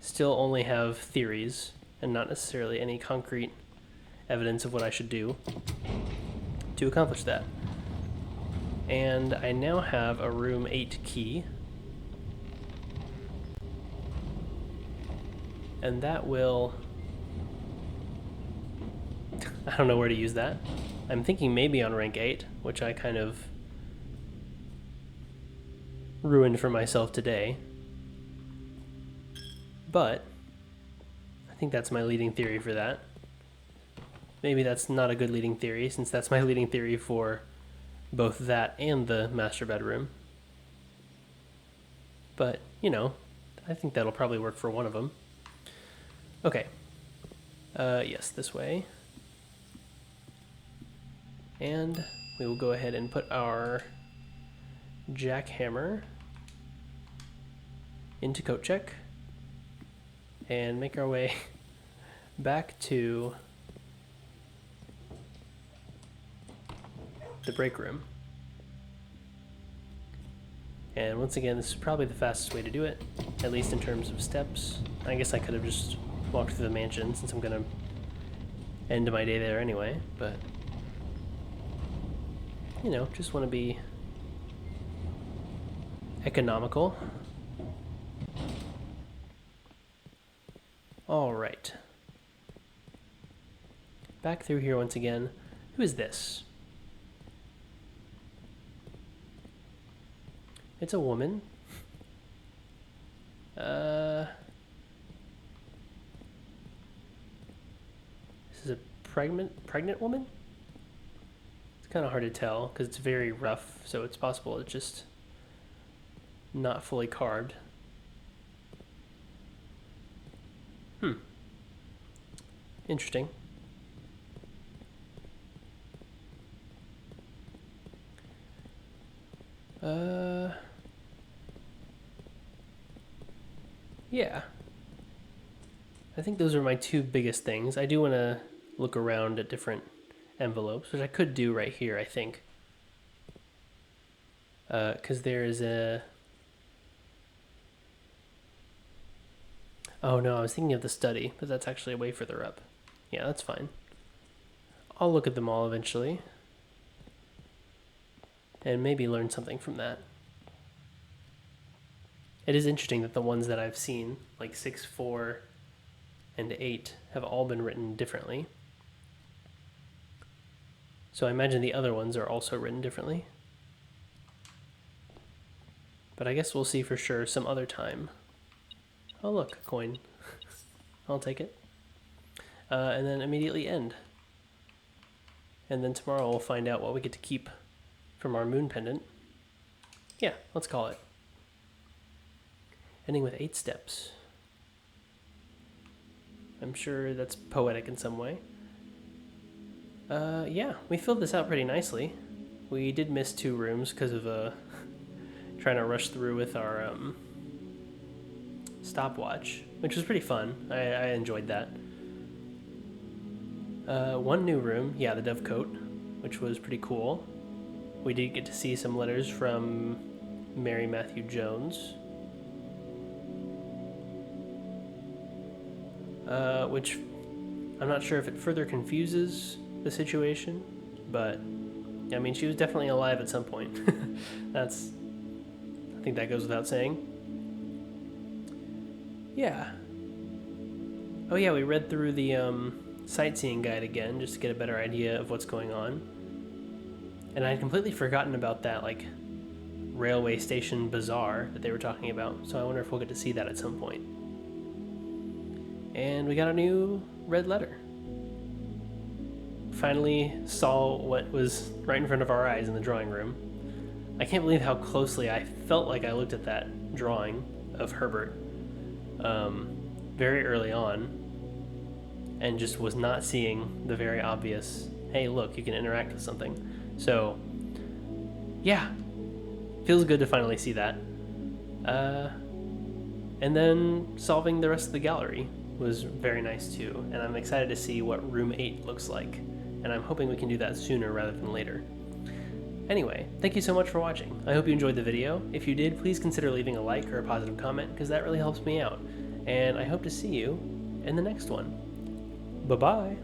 still only have theories and not necessarily any concrete evidence of what I should do to accomplish that. And I now have a room 8 key, and that will... I don't know where to use that. I'm thinking maybe on rank 8, which I kind of ruined for myself today. But I think that's my leading theory for that. Maybe that's not a good leading theory, since that's my leading theory for both that and the master bedroom. But, you know, I think that'll probably work for one of them. Okay. Yes, this way. And we will go ahead and put our jackhammer into coat check and make our way back to the break room. And once again, this is probably the fastest way to do it, at least in terms of steps. I guess I could have just walked through the mansion since I'm gonna end my day there anyway, but you know, just want to be economical. All right. Back through here once again. Who is this? It's a woman. This is a pregnant woman? It's kind of hard to tell because it's very rough, so it's possible it's just not fully carved. Interesting. Yeah. I think those are my two biggest things. I do want to look around at different envelopes, which I could do right here, I think. Because there is a... Oh no, I was thinking of the study, but that's actually way further up. Yeah, that's fine. I'll look at them all eventually. And maybe learn something from that. It is interesting that the ones that I've seen, like 6, 4, and 8, have all been written differently. So I imagine the other ones are also written differently. But I guess we'll see for sure some other time. Oh look, a coin. I'll take it. And then immediately end. And then tomorrow we'll find out what we get to keep from our moon pendant. Yeah, let's call it. Ending with 8 steps. I'm sure that's poetic in some way. Yeah, we filled this out pretty nicely. We did miss 2 rooms because of trying to rush through with our stopwatch, which was pretty fun. I enjoyed that. 1 new room, yeah, the Dovecote, which was pretty cool. We did get to see some letters from Mary Matthew Jones. Which I'm not sure if it further confuses the situation, but I mean, she was definitely alive at some point. I think that goes without saying. Yeah. Oh yeah, we read through the sightseeing guide again just to get a better idea of what's going on. And I had completely forgotten about that, like, railway station bazaar that they were talking about, so I wonder if we'll get to see that at some point. And we got a new red letter. Finally saw what was right in front of our eyes in the drawing room. I can't believe how closely I felt like I looked at that drawing of Herbert very early on and just was not seeing the very obvious, hey look, you can interact with something. So yeah, feels good to finally see that. And then solving the rest of the gallery was very nice too, and I'm excited to see what room 8 looks like, and I'm hoping we can do that sooner rather than later. Anyway, thank you so much for watching. I hope you enjoyed the video. If you did, please consider leaving a like or a positive comment, because that really helps me out. and I hope to see you in the next one. Bye-bye.